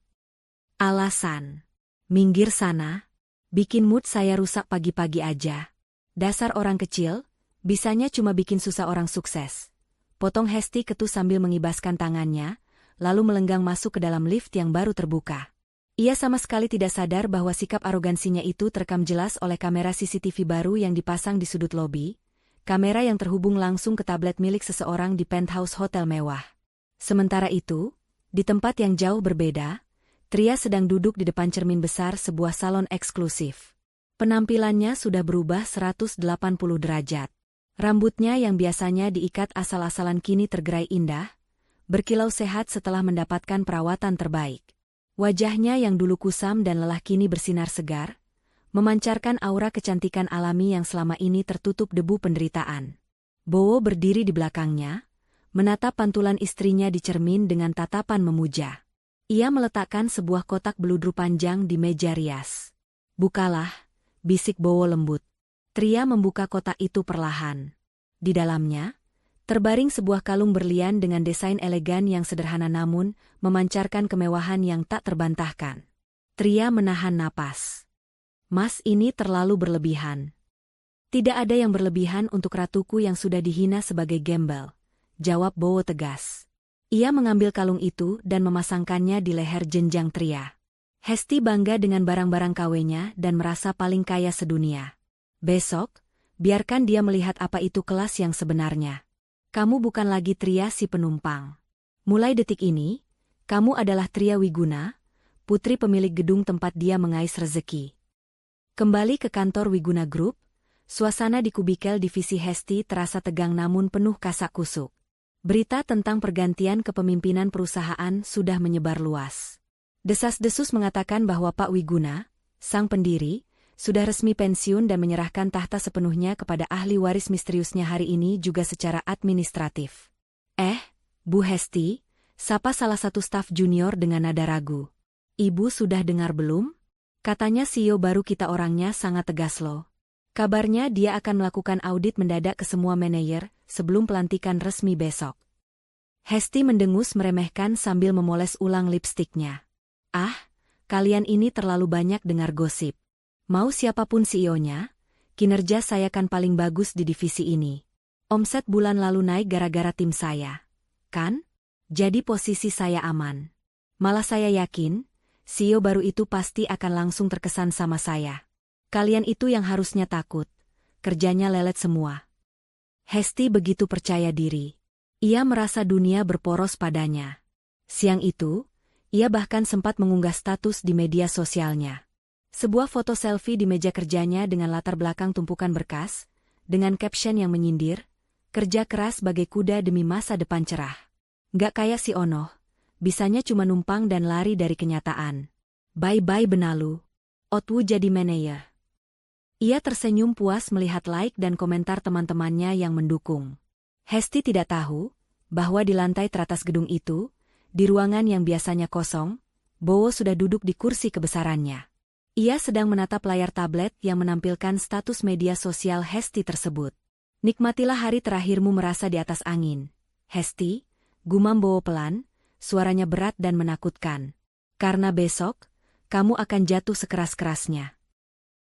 Speaker 1: "Alasan? Minggir sana. Bikin mood saya rusak pagi-pagi aja. Dasar orang kecil, bisanya cuma bikin susah orang sukses." Potong Hesti ketus sambil mengibaskan tangannya, lalu melenggang masuk ke dalam lift yang baru terbuka. Ia sama sekali tidak sadar bahwa sikap arogansinya itu terekam jelas oleh kamera CCTV baru yang dipasang di sudut lobi, kamera yang terhubung langsung ke tablet milik seseorang di penthouse hotel mewah. Sementara itu, di tempat yang jauh berbeda, Tria sedang duduk di depan cermin besar sebuah salon eksklusif. Penampilannya sudah berubah 180 derajat. Rambutnya yang biasanya diikat asal-asalan kini tergerai indah, berkilau sehat setelah mendapatkan perawatan terbaik. Wajahnya yang dulu kusam dan lelah kini bersinar segar, memancarkan aura kecantikan alami yang selama ini tertutup debu penderitaan. Bowo berdiri di belakangnya, menatap pantulan istrinya di cermin dengan tatapan memuja. Ia meletakkan sebuah kotak beludru panjang di meja rias. "Bukalah," bisik Bowo lembut. Tria membuka kotak itu perlahan. Di dalamnya, terbaring sebuah kalung berlian dengan desain elegan yang sederhana namun memancarkan kemewahan yang tak terbantahkan. Tria menahan napas. "Mas, ini terlalu berlebihan." "Tidak ada yang berlebihan untuk ratuku yang sudah dihina sebagai gembel," jawab Bowo tegas. Ia mengambil kalung itu dan memasangkannya di leher jenjang Tria. Hesti bangga dengan barang-barang KW-nya dan merasa paling kaya sedunia. "Besok, biarkan dia melihat apa itu kelas yang sebenarnya. Kamu bukan lagi Tria si penumpang. Mulai detik ini, kamu adalah Tria Wiguna, putri pemilik gedung tempat dia mengais rezeki." Kembali ke kantor Wiguna Group, suasana di kubikel divisi Hesti terasa tegang namun penuh kasak-kusuk. Berita tentang pergantian kepemimpinan perusahaan sudah menyebar luas. Desas-desus mengatakan bahwa Pak Wiguna, sang pendiri, sudah resmi pensiun dan menyerahkan tahta sepenuhnya kepada ahli waris misteriusnya hari ini juga secara administratif. Bu Hesti," sapa salah satu staf junior dengan nada ragu. "Ibu sudah dengar belum? Katanya CEO baru kita orangnya sangat tegas loh. Kabarnya dia akan melakukan audit mendadak ke semua manajer sebelum pelantikan resmi besok." Hesti mendengus meremehkan sambil memoles ulang lipstiknya. "Ah, kalian ini terlalu banyak dengar gosip. Mau siapapun CEO-nya, kinerja saya kan paling bagus di divisi ini. Omset bulan lalu naik gara-gara tim saya. Kan? Jadi posisi saya aman. Malah saya yakin, CEO baru itu pasti akan langsung terkesan sama saya. Kalian itu yang harusnya takut, kerjanya lelet semua." Hesti begitu percaya diri. Ia merasa dunia berporos padanya. Siang itu, ia bahkan sempat mengunggah status di media sosialnya. Sebuah foto selfie di meja kerjanya dengan latar belakang tumpukan berkas, dengan caption yang menyindir, "Kerja keras bagai kuda demi masa depan cerah. Gak kayak si Ono, bisanya cuma numpang dan lari dari kenyataan. Bye-bye Benalu. Otwu jadi manajer." Ia tersenyum puas melihat like dan komentar teman-temannya yang mendukung. Hesti tidak tahu bahwa di lantai teratas gedung itu, di ruangan yang biasanya kosong, Bowo sudah duduk di kursi kebesarannya. Ia sedang menatap layar tablet yang menampilkan status media sosial Hesti tersebut. Nikmatilah hari terakhirmu merasa di atas angin. Hesti, gumam Bowo pelan, suaranya berat dan menakutkan. Karena besok, kamu akan jatuh sekeras-kerasnya.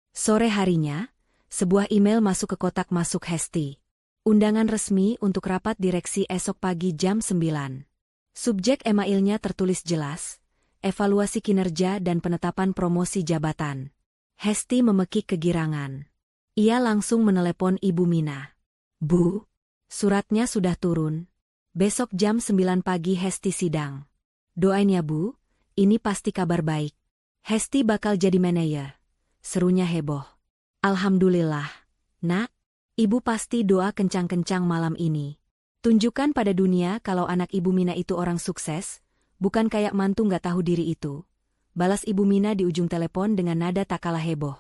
Speaker 1: Sore harinya, sebuah email masuk ke kotak masuk Hesti. Undangan resmi untuk rapat direksi esok pagi jam 9. Subjek emailnya tertulis jelas, evaluasi kinerja dan penetapan promosi jabatan. Hesti memekik kegirangan. Ia langsung menelepon Ibu Mina. Bu, suratnya sudah turun. Besok jam 9 pagi Hesti sidang. Doain ya Bu, ini pasti kabar baik. Hesti bakal jadi manajer. Serunya heboh. Alhamdulillah, Nak. Ibu pasti doa kencang-kencang malam ini. Tunjukkan pada dunia kalau anak Ibu Mina itu orang sukses, bukan kayak mantu nggak tahu diri itu. Balas Ibu Mina di ujung telepon dengan nada tak kalah heboh.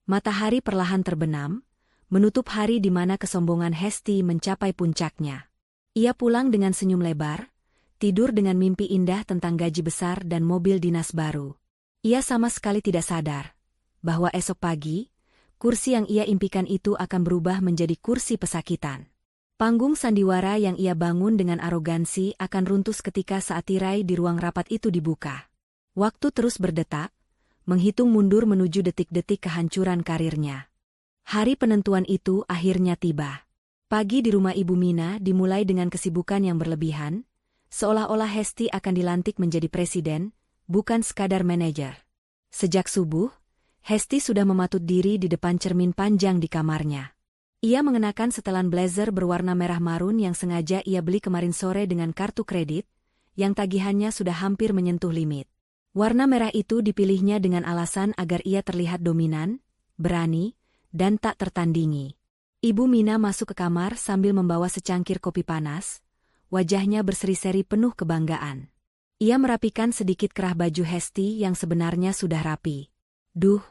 Speaker 1: Matahari perlahan terbenam, menutup hari di mana kesombongan Hesti mencapai puncaknya. Ia pulang dengan senyum lebar, tidur dengan mimpi indah tentang gaji besar dan mobil dinas baru. Ia sama sekali tidak sadar bahwa esok pagi, kursi yang ia impikan itu akan berubah menjadi kursi pesakitan. Panggung sandiwara yang ia bangun dengan arogansi akan runtuh ketika saat tirai di ruang rapat itu dibuka. Waktu terus berdetak, menghitung mundur menuju detik-detik kehancuran karirnya. Hari penentuan itu akhirnya tiba. Pagi di rumah Ibu Mina dimulai dengan kesibukan yang berlebihan, seolah-olah Hesti akan dilantik menjadi presiden, bukan sekadar manajer. Sejak subuh, Hesti sudah mematut diri di depan cermin panjang di kamarnya. Ia mengenakan setelan blazer berwarna merah marun yang sengaja ia beli kemarin sore dengan kartu kredit, yang tagihannya sudah hampir menyentuh limit. Warna merah itu dipilihnya dengan alasan agar ia terlihat dominan, berani, dan tak tertandingi. Ibu Mina masuk ke kamar sambil membawa secangkir kopi panas, wajahnya berseri-seri penuh kebanggaan. Ia merapikan sedikit kerah baju Hesti yang sebenarnya sudah rapi. Duh,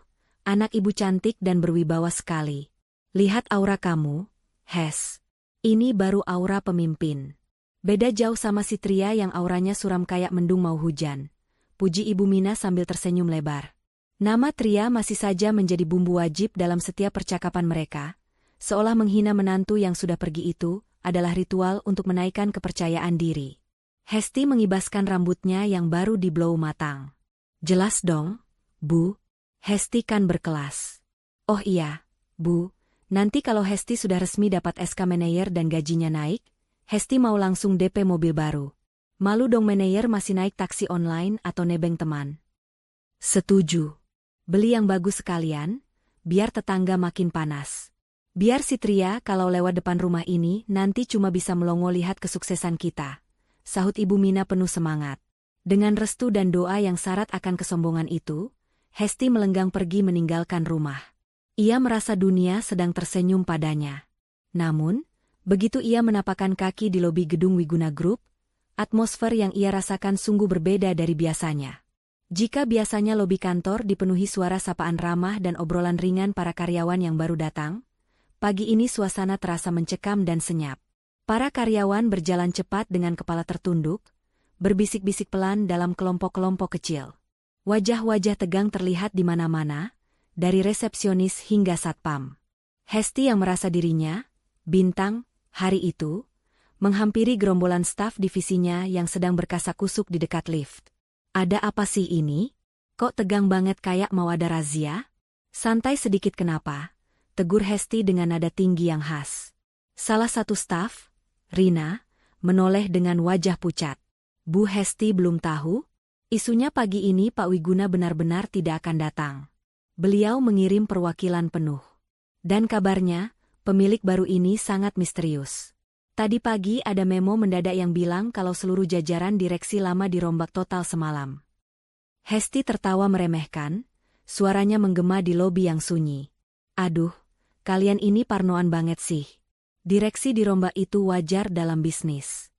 Speaker 1: anak ibu cantik dan berwibawa sekali. Lihat aura kamu, Hes. Ini baru aura pemimpin. Beda jauh sama si Tria yang auranya suram kayak mendung mau hujan. Puji Ibu Mina sambil tersenyum lebar. Nama Tria masih saja menjadi bumbu wajib dalam setiap percakapan mereka, seolah menghina menantu yang sudah pergi itu adalah ritual untuk menaikkan kepercayaan diri. Hesti mengibaskan rambutnya yang baru di-blow matang. Jelas dong, Bu. Hesti kan berkelas. Oh iya, Bu, nanti kalau Hesti sudah resmi dapat SK manajer dan gajinya naik, Hesti mau langsung DP mobil baru. Malu dong manajer masih naik taksi online atau nebeng teman. Setuju. Beli yang bagus sekalian, biar tetangga makin panas. Biar si Tria kalau lewat depan rumah ini nanti cuma bisa melongo lihat kesuksesan kita. Sahut Ibu Mina penuh semangat. Dengan restu dan doa yang syarat akan kesombongan itu, Hesti melenggang pergi meninggalkan rumah. Ia merasa dunia sedang tersenyum padanya. Namun, begitu ia menapakkan kaki di lobi gedung Wiguna Group, atmosfer yang ia rasakan sungguh berbeda dari biasanya. Jika biasanya lobi kantor dipenuhi suara sapaan ramah dan obrolan ringan para karyawan yang baru datang, pagi ini suasana terasa mencekam dan senyap. Para karyawan berjalan cepat dengan kepala tertunduk, berbisik-bisik pelan dalam kelompok-kelompok kecil. Wajah-wajah tegang terlihat di mana-mana, dari resepsionis hingga satpam. Hesti yang merasa dirinya, bintang, hari itu, menghampiri gerombolan staf divisinya yang sedang berkasak-kusuk di dekat lift. Ada apa sih ini? Kok tegang banget kayak mau ada razia? Santai sedikit kenapa? Tegur Hesti dengan nada tinggi yang khas. Salah satu staf, Rina, menoleh dengan wajah pucat. Bu Hesti belum tahu? Isunya pagi ini Pak Wiguna benar-benar tidak akan datang. Beliau mengirim perwakilan penuh. Dan kabarnya, pemilik baru ini sangat misterius. Tadi pagi ada memo mendadak yang bilang kalau seluruh jajaran direksi lama dirombak total semalam. Hesti tertawa meremehkan, suaranya menggema di lobi yang sunyi. Aduh, kalian ini parnoan banget sih. Direksi dirombak itu wajar dalam bisnis.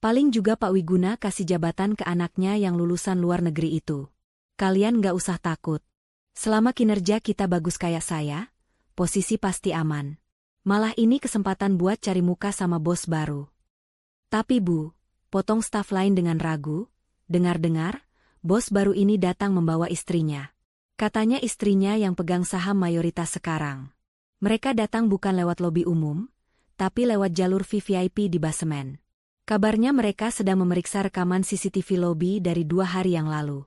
Speaker 1: Paling juga Pak Wiguna kasih jabatan ke anaknya yang lulusan luar negeri itu. Kalian gak usah takut. Selama kinerja kita bagus kayak saya, posisi pasti aman. Malah ini kesempatan buat cari muka sama bos baru. Tapi Bu, potong staf lain dengan ragu, dengar-dengar, bos baru ini datang membawa istrinya. Katanya istrinya yang pegang saham mayoritas sekarang. Mereka datang bukan lewat lobi umum, tapi lewat jalur VVIP di basemen. Kabarnya mereka sedang memeriksa rekaman CCTV lobi dari 2 hari yang lalu.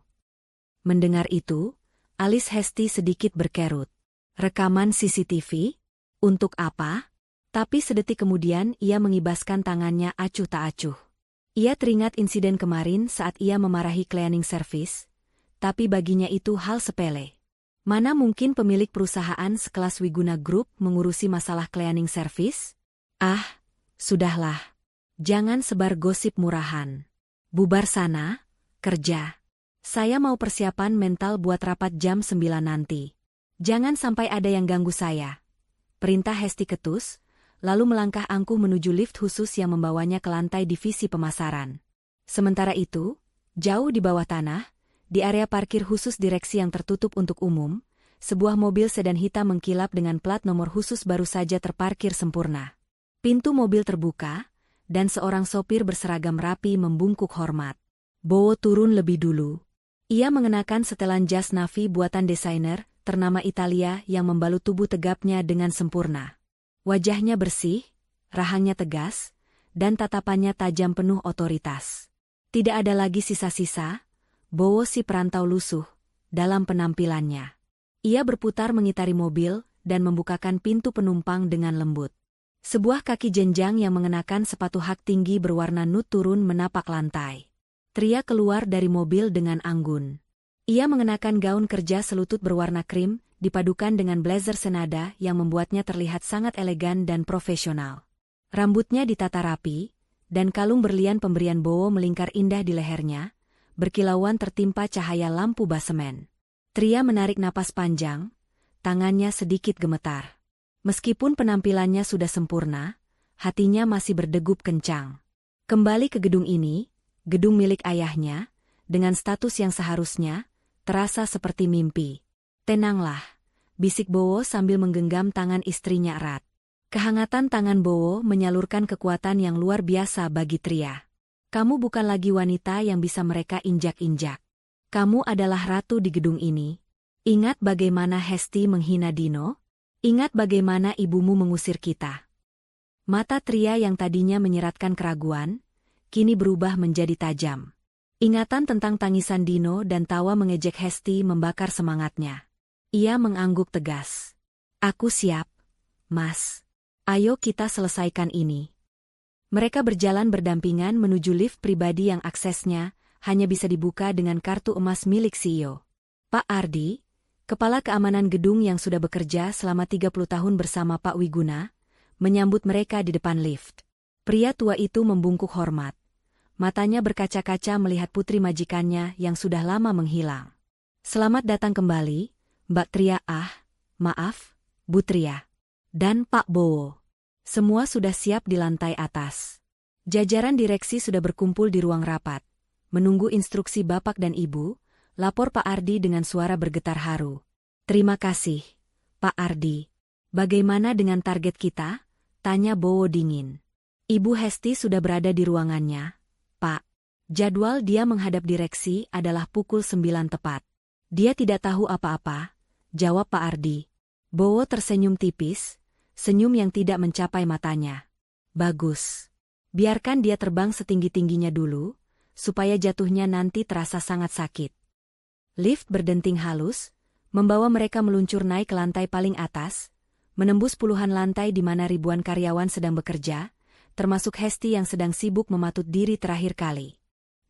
Speaker 1: Mendengar itu, alis Hesti sedikit berkerut. Rekaman CCTV? Untuk apa? Tapi sedetik kemudian ia mengibaskan tangannya acuh tak acuh. Ia teringat insiden kemarin saat ia memarahi cleaning service, tapi baginya itu hal sepele. Mana mungkin pemilik perusahaan sekelas Wiguna Group mengurusi masalah cleaning service? Ah, sudahlah. Jangan sebar gosip murahan. Bubar sana, kerja. Saya mau persiapan mental buat rapat jam 9 nanti. Jangan sampai ada yang ganggu saya. Perintah Hesti ketus, lalu melangkah angkuh menuju lift khusus yang membawanya ke lantai divisi pemasaran. Sementara itu, jauh di bawah tanah, di area parkir khusus direksi yang tertutup untuk umum, sebuah mobil sedan hitam mengkilap dengan plat nomor khusus baru saja terparkir sempurna. Pintu mobil terbuka, dan seorang sopir berseragam rapi membungkuk hormat. Bowo turun lebih dulu. Ia mengenakan setelan jas navy buatan desainer ternama Italia yang membalut tubuh tegapnya dengan sempurna. Wajahnya bersih, rahangnya tegas, dan tatapannya tajam penuh otoritas. Tidak ada lagi sisa-sisa, Bowo si perantau lusuh, dalam penampilannya. Ia berputar mengitari mobil dan membukakan pintu penumpang dengan lembut. Sebuah kaki jenjang yang mengenakan sepatu hak tinggi berwarna nude turun menapak lantai. Tria keluar dari mobil dengan anggun. Ia mengenakan gaun kerja selutut berwarna krim, dipadukan dengan blazer senada yang membuatnya terlihat sangat elegan dan profesional. Rambutnya ditata rapi, dan kalung berlian pemberian Bowo melingkar indah di lehernya, berkilauan tertimpa cahaya lampu basemen. Tria menarik napas panjang, tangannya sedikit gemetar. Meskipun penampilannya sudah sempurna, hatinya masih berdegup kencang. Kembali ke gedung ini, gedung milik ayahnya, dengan status yang seharusnya, terasa seperti mimpi. Tenanglah, bisik Bowo sambil menggenggam tangan istrinya erat. Kehangatan tangan Bowo menyalurkan kekuatan yang luar biasa bagi Tria. Kamu bukan lagi wanita yang bisa mereka injak-injak. Kamu adalah ratu di gedung ini. Ingat bagaimana Hesti menghina Dino? Ingat bagaimana ibumu mengusir kita? Mata Tria yang tadinya menyeratkan keraguan, kini berubah menjadi tajam. Ingatan tentang tangisan Dino dan tawa mengejek Hesti membakar semangatnya. Ia mengangguk tegas. Aku siap, Mas. Ayo kita selesaikan ini. Mereka berjalan berdampingan menuju lift pribadi yang aksesnya hanya bisa dibuka dengan kartu emas milik CEO. Pak Ardi, kepala keamanan gedung yang sudah bekerja selama 30 tahun bersama Pak Wiguna, menyambut mereka di depan lift. Pria tua itu membungkuk hormat. Matanya berkaca-kaca melihat putri majikannya yang sudah lama menghilang. Selamat datang kembali, Mbak Tria. Maaf, Bu Tria. Dan Pak Bowo. Semua sudah siap di lantai atas. Jajaran direksi sudah berkumpul di ruang rapat. Menunggu instruksi Bapak dan Ibu, lapor Pak Ardi dengan suara bergetar haru. Terima kasih, Pak Ardi. Bagaimana dengan target kita? Tanya Bowo dingin. Ibu Hesti sudah berada di ruangannya, Pak. Jadwal dia menghadap direksi adalah pukul 9 tepat. Dia tidak tahu apa-apa, jawab Pak Ardi. Bowo tersenyum tipis, senyum yang tidak mencapai matanya. Bagus. Biarkan dia terbang setinggi-tingginya dulu, supaya jatuhnya nanti terasa sangat sakit. Lift berdenting halus, membawa mereka meluncur naik ke lantai paling atas, menembus puluhan lantai di mana ribuan karyawan sedang bekerja, termasuk Hesti yang sedang sibuk mematut diri terakhir kali.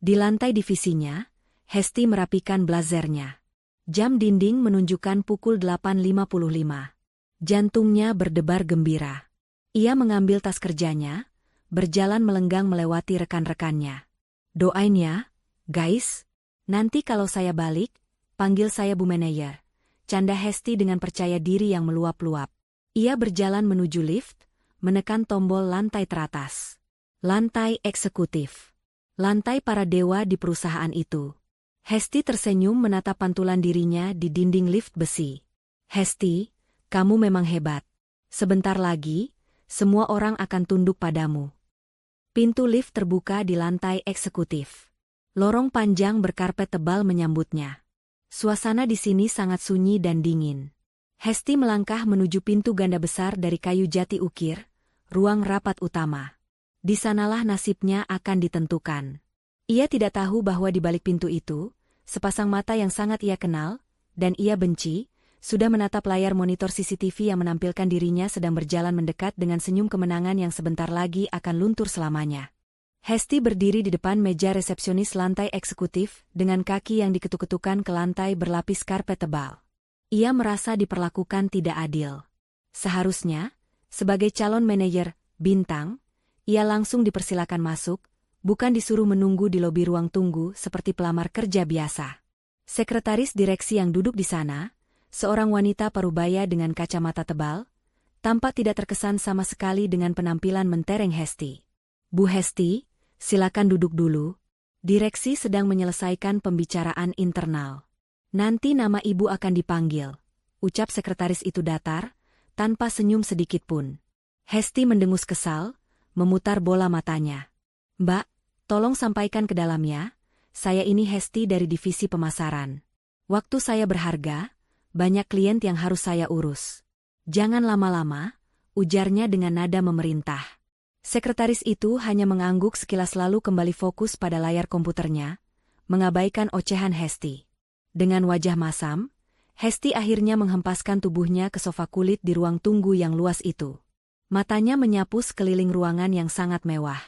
Speaker 1: Di lantai divisinya, Hesti merapikan blazernya. Jam dinding menunjukkan pukul 8.55. Jantungnya berdebar gembira. Ia mengambil tas kerjanya, berjalan melenggang melewati rekan-rekannya. Doain ya, guys. Nanti kalau saya balik, panggil saya Bu Manager. Canda Hesti dengan percaya diri yang meluap-luap. Ia berjalan menuju lift, menekan tombol lantai teratas. Lantai eksekutif. Lantai para dewa di perusahaan itu. Hesti tersenyum menatap pantulan dirinya di dinding lift besi. Hesti, kamu memang hebat. Sebentar lagi, semua orang akan tunduk padamu. Pintu lift terbuka di lantai eksekutif. Lorong panjang berkarpet tebal menyambutnya. Suasana di sini sangat sunyi dan dingin. Hesti melangkah menuju pintu ganda besar dari kayu jati ukir, ruang rapat utama. Di sanalah nasibnya akan ditentukan. Ia tidak tahu bahwa di balik pintu itu, sepasang mata yang sangat ia kenal, dan ia benci, sudah menatap layar monitor CCTV yang menampilkan dirinya sedang berjalan mendekat dengan senyum kemenangan yang sebentar lagi akan luntur selamanya. Hesti berdiri di depan meja resepsionis lantai eksekutif dengan kaki yang diketuk-ketukan ke lantai berlapis karpet tebal. Ia merasa diperlakukan tidak adil. Seharusnya, sebagai calon manajer bintang, ia langsung dipersilakan masuk, bukan disuruh menunggu di lobi ruang tunggu seperti pelamar kerja biasa. Sekretaris direksi yang duduk di sana, seorang wanita parubaya dengan kacamata tebal, tampak tidak terkesan sama sekali dengan penampilan mentereng Hesti. "Bu Hesti, silakan duduk dulu. Direksi sedang menyelesaikan pembicaraan internal. Nanti nama ibu akan dipanggil," ucap sekretaris itu datar, tanpa senyum sedikit pun. Hesti mendengus kesal, memutar bola matanya. "Mbak, tolong sampaikan ke dalamnya, saya ini Hesti dari divisi pemasaran. Waktu saya berharga, banyak klien yang harus saya urus. Jangan lama-lama," ujarnya dengan nada memerintah. Sekretaris itu hanya mengangguk sekilas lalu kembali fokus pada layar komputernya, mengabaikan ocehan Hesti. Dengan wajah masam, Hesti akhirnya menghempaskan tubuhnya ke sofa kulit di ruang tunggu yang luas itu. Matanya menyapu sekeliling ruangan yang sangat mewah.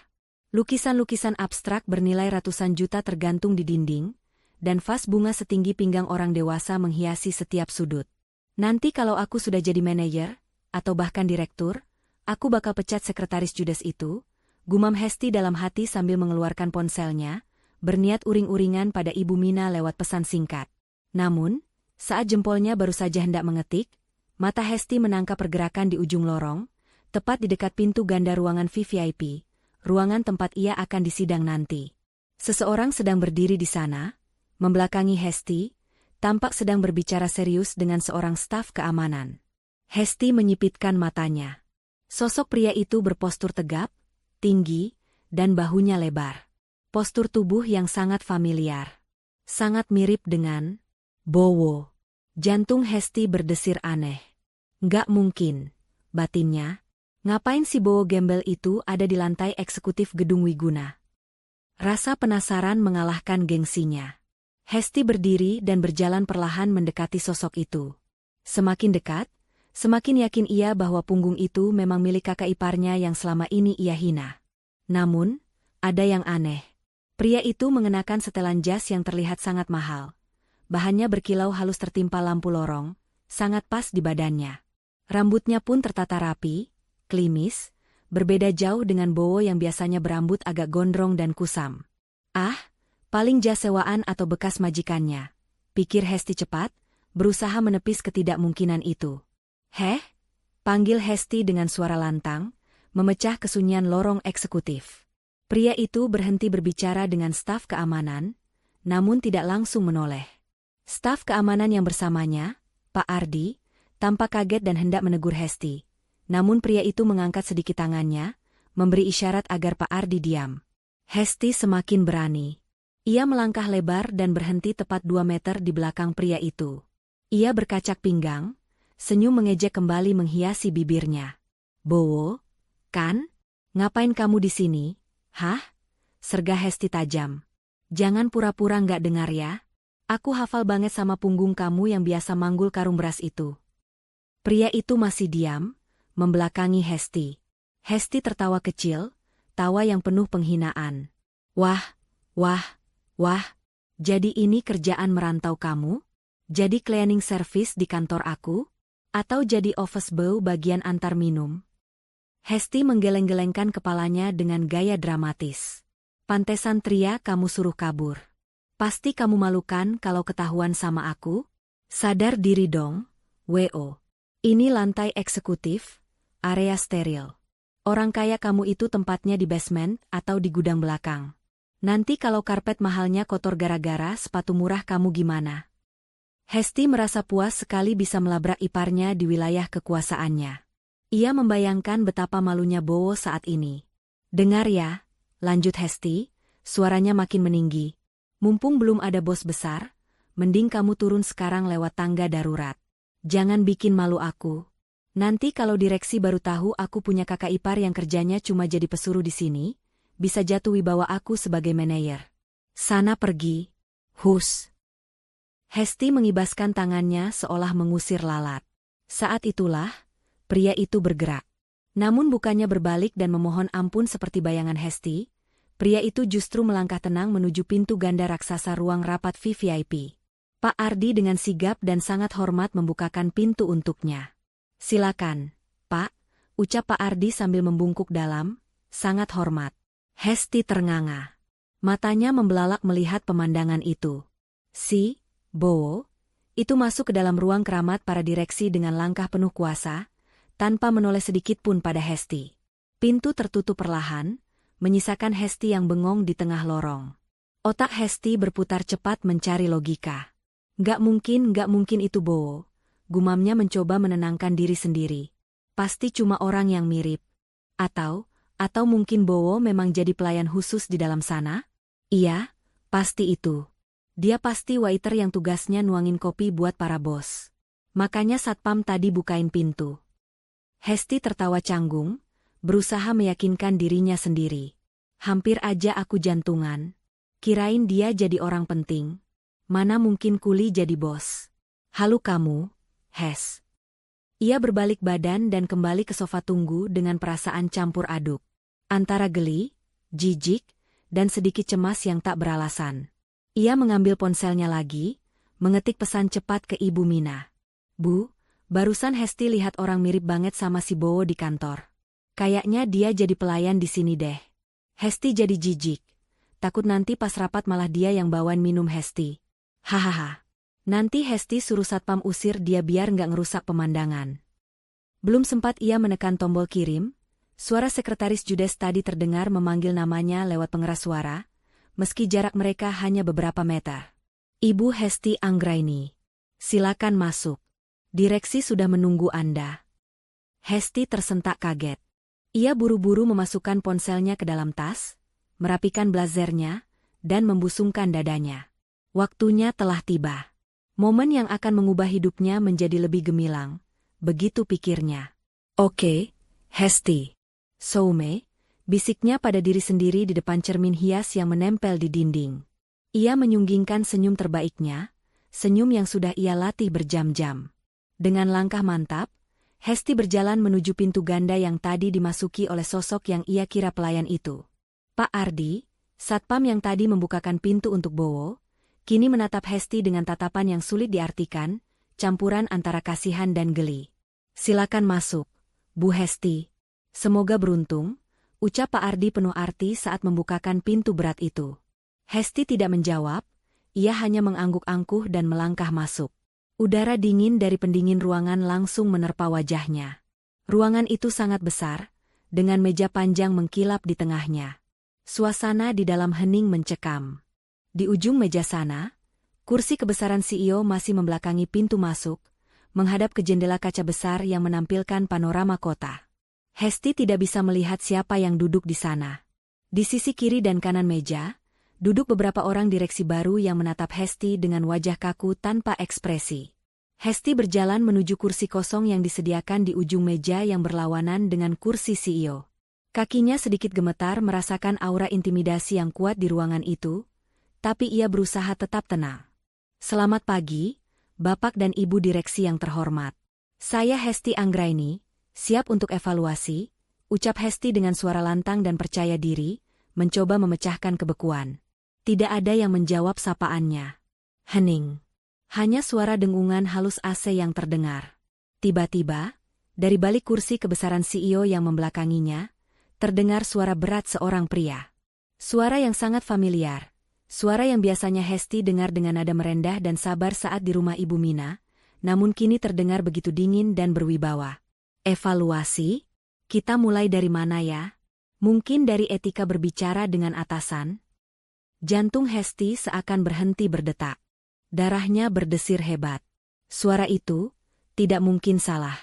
Speaker 1: Lukisan-lukisan abstrak bernilai ratusan juta tergantung di dinding, dan vas bunga setinggi pinggang orang dewasa menghiasi setiap sudut. "Nanti kalau aku sudah jadi manajer, atau bahkan direktur, aku bakal pecat sekretaris judes itu," gumam Hesti dalam hati sambil mengeluarkan ponselnya, berniat uring-uringan pada Ibu Mina lewat pesan singkat. Namun, saat jempolnya baru saja hendak mengetik, mata Hesti menangkap pergerakan di ujung lorong, tepat di dekat pintu ganda ruangan VVIP, ruangan tempat ia akan disidang nanti. Seseorang sedang berdiri di sana, membelakangi Hesti, tampak sedang berbicara serius dengan seorang staf keamanan. Hesti menyipitkan matanya. Sosok pria itu berpostur tegap, tinggi, dan bahunya lebar. Postur tubuh yang sangat familiar. Sangat mirip dengan Bowo. Jantung Hesti berdesir aneh. Nggak mungkin, batinnya. Ngapain si Bowo gembel itu ada di lantai eksekutif gedung Wiguna? Rasa penasaran mengalahkan gengsinya. Hesti berdiri dan berjalan perlahan mendekati sosok itu. Semakin dekat, semakin yakin ia bahwa punggung itu memang milik kakak iparnya yang selama ini ia hina. Namun, ada yang aneh. Pria itu mengenakan setelan jas yang terlihat sangat mahal. Bahannya berkilau halus tertimpa lampu lorong, sangat pas di badannya. Rambutnya pun tertata rapi, klimis, berbeda jauh dengan Bowo yang biasanya berambut agak gondrong dan kusam. "Ah, paling jas sewaan atau bekas majikannya," pikir Hesti cepat, berusaha menepis ketidakmungkinan itu. "Heh?" panggil Hesti dengan suara lantang, memecah kesunyian lorong eksekutif. Pria itu berhenti berbicara dengan staf keamanan, namun tidak langsung menoleh. Staf keamanan yang bersamanya, Pak Ardi, tampak kaget dan hendak menegur Hesti. Namun pria itu mengangkat sedikit tangannya, memberi isyarat agar Pak Ardi diam. Hesti semakin berani. Ia melangkah lebar dan berhenti tepat 2 meter di belakang pria itu. Ia berkacak pinggang, senyum mengejek kembali menghiasi bibirnya. "Bowo, kan? Ngapain kamu di sini?" "Hah?" sergah Hesti tajam. "Jangan pura-pura nggak dengar ya. Aku hafal banget sama punggung kamu yang biasa manggul karung beras itu." Pria itu masih diam, membelakangi Hesti. Hesti tertawa kecil, tawa yang penuh penghinaan. Wah, jadi ini kerjaan merantau kamu? Jadi cleaning service di kantor aku? Atau jadi office boy bagian antar minum?" Hesti menggeleng-gelengkan kepalanya dengan gaya dramatis. "Pantesan Tria kamu suruh kabur. Pasti kamu malukan kalau ketahuan sama aku? Sadar diri dong, W.O. Ini lantai eksekutif, area steril. Orang kaya kamu itu tempatnya di basement atau di gudang belakang. Nanti kalau karpet mahalnya kotor gara-gara sepatu murah kamu gimana?" Hesti merasa puas sekali bisa melabrak iparnya di wilayah kekuasaannya. Ia membayangkan betapa malunya Bowo saat ini. "Dengar ya," lanjut Hesti, suaranya makin meninggi. "Mumpung belum ada bos besar, mending kamu turun sekarang lewat tangga darurat. Jangan bikin malu aku. Nanti kalau direksi baru tahu aku punya kakak ipar yang kerjanya cuma jadi pesuruh di sini, bisa jatuh wibawa aku sebagai manajer. Sana pergi. Hus. Hesti mengibaskan tangannya seolah mengusir lalat. Saat itulah, pria itu bergerak. Namun bukannya berbalik dan memohon ampun seperti bayangan Hesti, pria itu justru melangkah tenang menuju pintu ganda raksasa ruang rapat VVIP. Pak Ardi dengan sigap dan sangat hormat membukakan pintu untuknya. Silakan, Pak, ucap Pak Ardi sambil membungkuk dalam, sangat hormat. Hesti ternganga. Matanya membelalak melihat pemandangan itu. Si Bowo itu masuk ke dalam ruang keramat para direksi dengan langkah penuh kuasa, tanpa menoleh sedikit pun pada Hesti. Pintu tertutup perlahan, menyisakan Hesti yang bengong di tengah lorong. Otak Hesti berputar cepat mencari logika. Nggak mungkin itu Bowo, gumamnya mencoba menenangkan diri sendiri. Pasti cuma orang yang mirip. Atau mungkin Bowo memang jadi pelayan khusus di dalam sana? Iya, pasti itu. Dia pasti waiter yang tugasnya nuangin kopi buat para bos. Makanya satpam tadi bukain pintu. Hesti tertawa canggung, berusaha meyakinkan dirinya sendiri. Hampir aja aku jantungan. Kirain dia jadi orang penting. Mana mungkin kuli jadi bos. Halo kamu, Hes. Ia berbalik badan dan kembali ke sofa tunggu dengan perasaan campur aduk. Antara geli, jijik, dan sedikit cemas yang tak beralasan. Ia mengambil ponselnya lagi, mengetik pesan cepat ke Ibu Mina. Bu, barusan Hesti lihat orang mirip banget sama si Bowo di kantor. Kayaknya dia jadi pelayan di sini deh. Hesti jadi jijik. Takut nanti pas rapat malah dia yang bawain minum Hesti. Hahaha. Nanti Hesti suruh satpam usir dia biar nggak ngerusak pemandangan. Belum sempat ia menekan tombol kirim, suara sekretaris Judes tadi terdengar memanggil namanya lewat pengeras suara, meski jarak mereka hanya beberapa meter. Ibu Hesti Anggraini. Silakan masuk. Direksi sudah menunggu Anda. Hesti tersentak kaget. Ia buru-buru memasukkan ponselnya ke dalam tas, merapikan blazernya, dan membusungkan dadanya. Waktunya telah tiba. Momen yang akan mengubah hidupnya menjadi lebih gemilang, begitu pikirnya. Oke, Hesti. Soume, bisiknya pada diri sendiri di depan cermin hias yang menempel di dinding. Ia menyunggingkan senyum terbaiknya, senyum yang sudah ia latih berjam-jam. Dengan langkah mantap, Hesti berjalan menuju pintu ganda yang tadi dimasuki oleh sosok yang ia kira pelayan itu. Pak Ardi, satpam yang tadi membukakan pintu untuk Bowo, kini menatap Hesti dengan tatapan yang sulit diartikan, campuran antara kasihan dan geli. Silakan masuk, Bu Hesti. Semoga beruntung, ucap Pak Ardi penuh arti saat membukakan pintu berat itu. Hesti tidak menjawab, ia hanya mengangguk-angkuh dan melangkah masuk. Udara dingin dari pendingin ruangan langsung menerpa wajahnya. Ruangan itu sangat besar, dengan meja panjang mengkilap di tengahnya. Suasana di dalam hening mencekam. Di ujung meja sana, kursi kebesaran CEO masih membelakangi pintu masuk, menghadap ke jendela kaca besar yang menampilkan panorama kota. Hesti tidak bisa melihat siapa yang duduk di sana. Di sisi kiri dan kanan meja, duduk beberapa orang direksi baru yang menatap Hesti dengan wajah kaku tanpa ekspresi. Hesti berjalan menuju kursi kosong yang disediakan di ujung meja yang berlawanan dengan kursi CEO. Kakinya sedikit gemetar merasakan aura intimidasi yang kuat di ruangan itu, tapi ia berusaha tetap tenang. Selamat pagi, Bapak dan Ibu direksi yang terhormat. Saya Hesti Anggraini, siap untuk evaluasi, ucap Hesti dengan suara lantang dan percaya diri, mencoba memecahkan kebekuan. Tidak ada yang menjawab sapaannya. Hening. Hanya suara dengungan halus AC yang terdengar. Tiba-tiba, dari balik kursi kebesaran CEO yang membelakanginya, terdengar suara berat seorang pria. Suara yang sangat familiar. Suara yang biasanya Hesti dengar dengan nada merendah dan sabar saat di rumah Ibu Mina, namun kini terdengar begitu dingin dan berwibawa. Evaluasi? Kita mulai dari mana ya? Mungkin dari etika berbicara dengan atasan? Jantung Hesti seakan berhenti berdetak. Darahnya berdesir hebat. Suara itu tidak mungkin salah.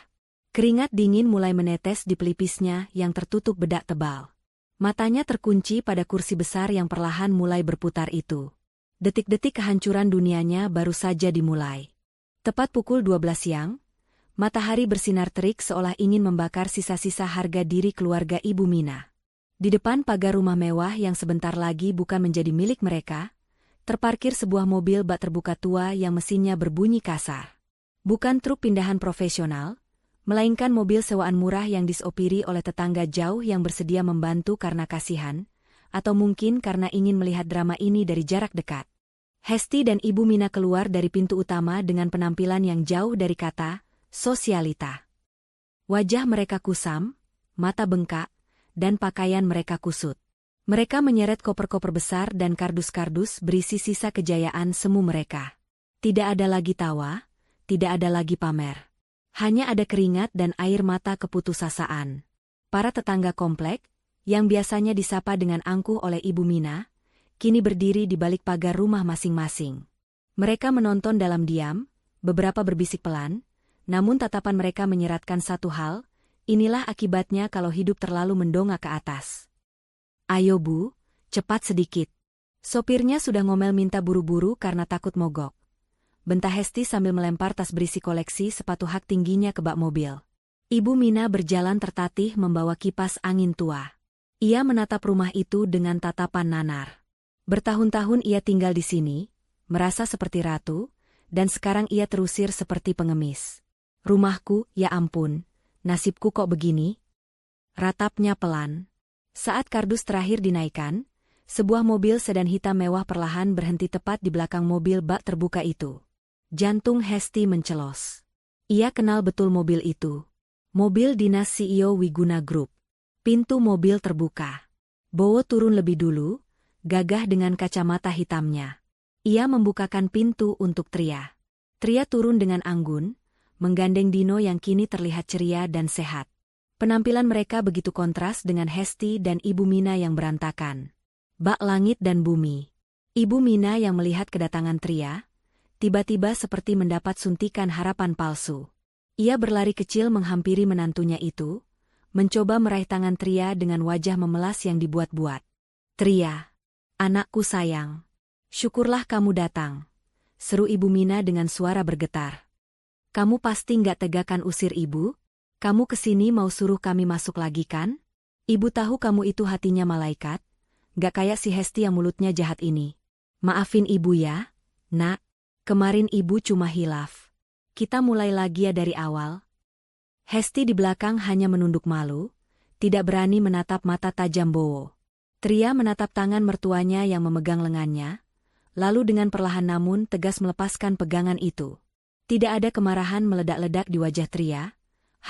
Speaker 1: Keringat dingin mulai menetes di pelipisnya yang tertutup bedak tebal. Matanya terkunci pada kursi besar yang perlahan mulai berputar itu. Detik-detik kehancuran dunianya baru saja dimulai. Tepat pukul 12 siang, matahari bersinar terik seolah ingin membakar sisa-sisa harga diri keluarga Ibu Mina. Di depan pagar rumah mewah yang sebentar lagi bukan menjadi milik mereka, terparkir sebuah mobil bak terbuka tua yang mesinnya berbunyi kasar. Bukan truk pindahan profesional, melainkan mobil sewaan murah yang disopiri oleh tetangga jauh yang bersedia membantu karena kasihan, atau mungkin karena ingin melihat drama ini dari jarak dekat. Hesti dan Ibu Mina keluar dari pintu utama dengan penampilan yang jauh dari kata sosialita. Wajah mereka kusam, mata bengkak, dan pakaian mereka kusut. Mereka menyeret koper-koper besar dan kardus-kardus berisi sisa kejayaan semu mereka. Tidak ada lagi tawa, tidak ada lagi pamer. Hanya ada keringat dan air mata keputusasaan. Para tetangga komplek, yang biasanya disapa dengan angkuh oleh Ibu Mina, kini berdiri di balik pagar rumah masing-masing. Mereka menonton dalam diam, beberapa berbisik pelan, namun tatapan mereka menyeratkan satu hal, inilah akibatnya kalau hidup terlalu mendongak ke atas. Ayo Bu, cepat sedikit. Sopirnya sudah ngomel minta buru-buru karena takut mogok. Bentak Hesti sambil melempar tas berisi koleksi sepatu hak tingginya ke bak mobil. Ibu Mina berjalan tertatih membawa kipas angin tua. Ia menatap rumah itu dengan tatapan nanar. Bertahun-tahun ia tinggal di sini, merasa seperti ratu, dan sekarang ia terusir seperti pengemis. Rumahku, ya ampun, nasibku kok begini? Ratapnya pelan. Saat kardus terakhir dinaikkan, sebuah mobil sedan hitam mewah perlahan berhenti tepat di belakang mobil bak terbuka itu. Jantung Hesti mencelos. Ia kenal betul mobil itu. Mobil dinas CEO Wiguna Group. Pintu mobil terbuka. Bowo turun lebih dulu, gagah dengan kacamata hitamnya. Ia membukakan pintu untuk Tria. Tria turun dengan anggun, menggandeng Dino yang kini terlihat ceria dan sehat. Penampilan mereka begitu kontras dengan Hesti dan Ibu Mina yang berantakan. Bak langit dan bumi. Ibu Mina yang melihat kedatangan Tria, tiba-tiba seperti mendapat suntikan harapan palsu. Ia berlari kecil menghampiri menantunya itu, mencoba meraih tangan Tria dengan wajah memelas yang dibuat-buat. Tria, anakku sayang. Syukurlah kamu datang, seru Ibu Mina dengan suara bergetar. Kamu pasti nggak tega kan usir ibu? Kamu kesini mau suruh kami masuk lagi kan? Ibu tahu kamu itu hatinya malaikat, nggak kayak si Hesti yang mulutnya jahat ini. Maafin ibu ya, nak, kemarin ibu cuma hilaf. Kita mulai lagi ya dari awal. Hesti di belakang hanya menunduk malu, tidak berani menatap mata tajam Bowo. Tria menatap tangan mertuanya yang memegang lengannya, lalu dengan perlahan namun tegas melepaskan pegangan itu. Tidak ada kemarahan meledak-ledak di wajah Tria,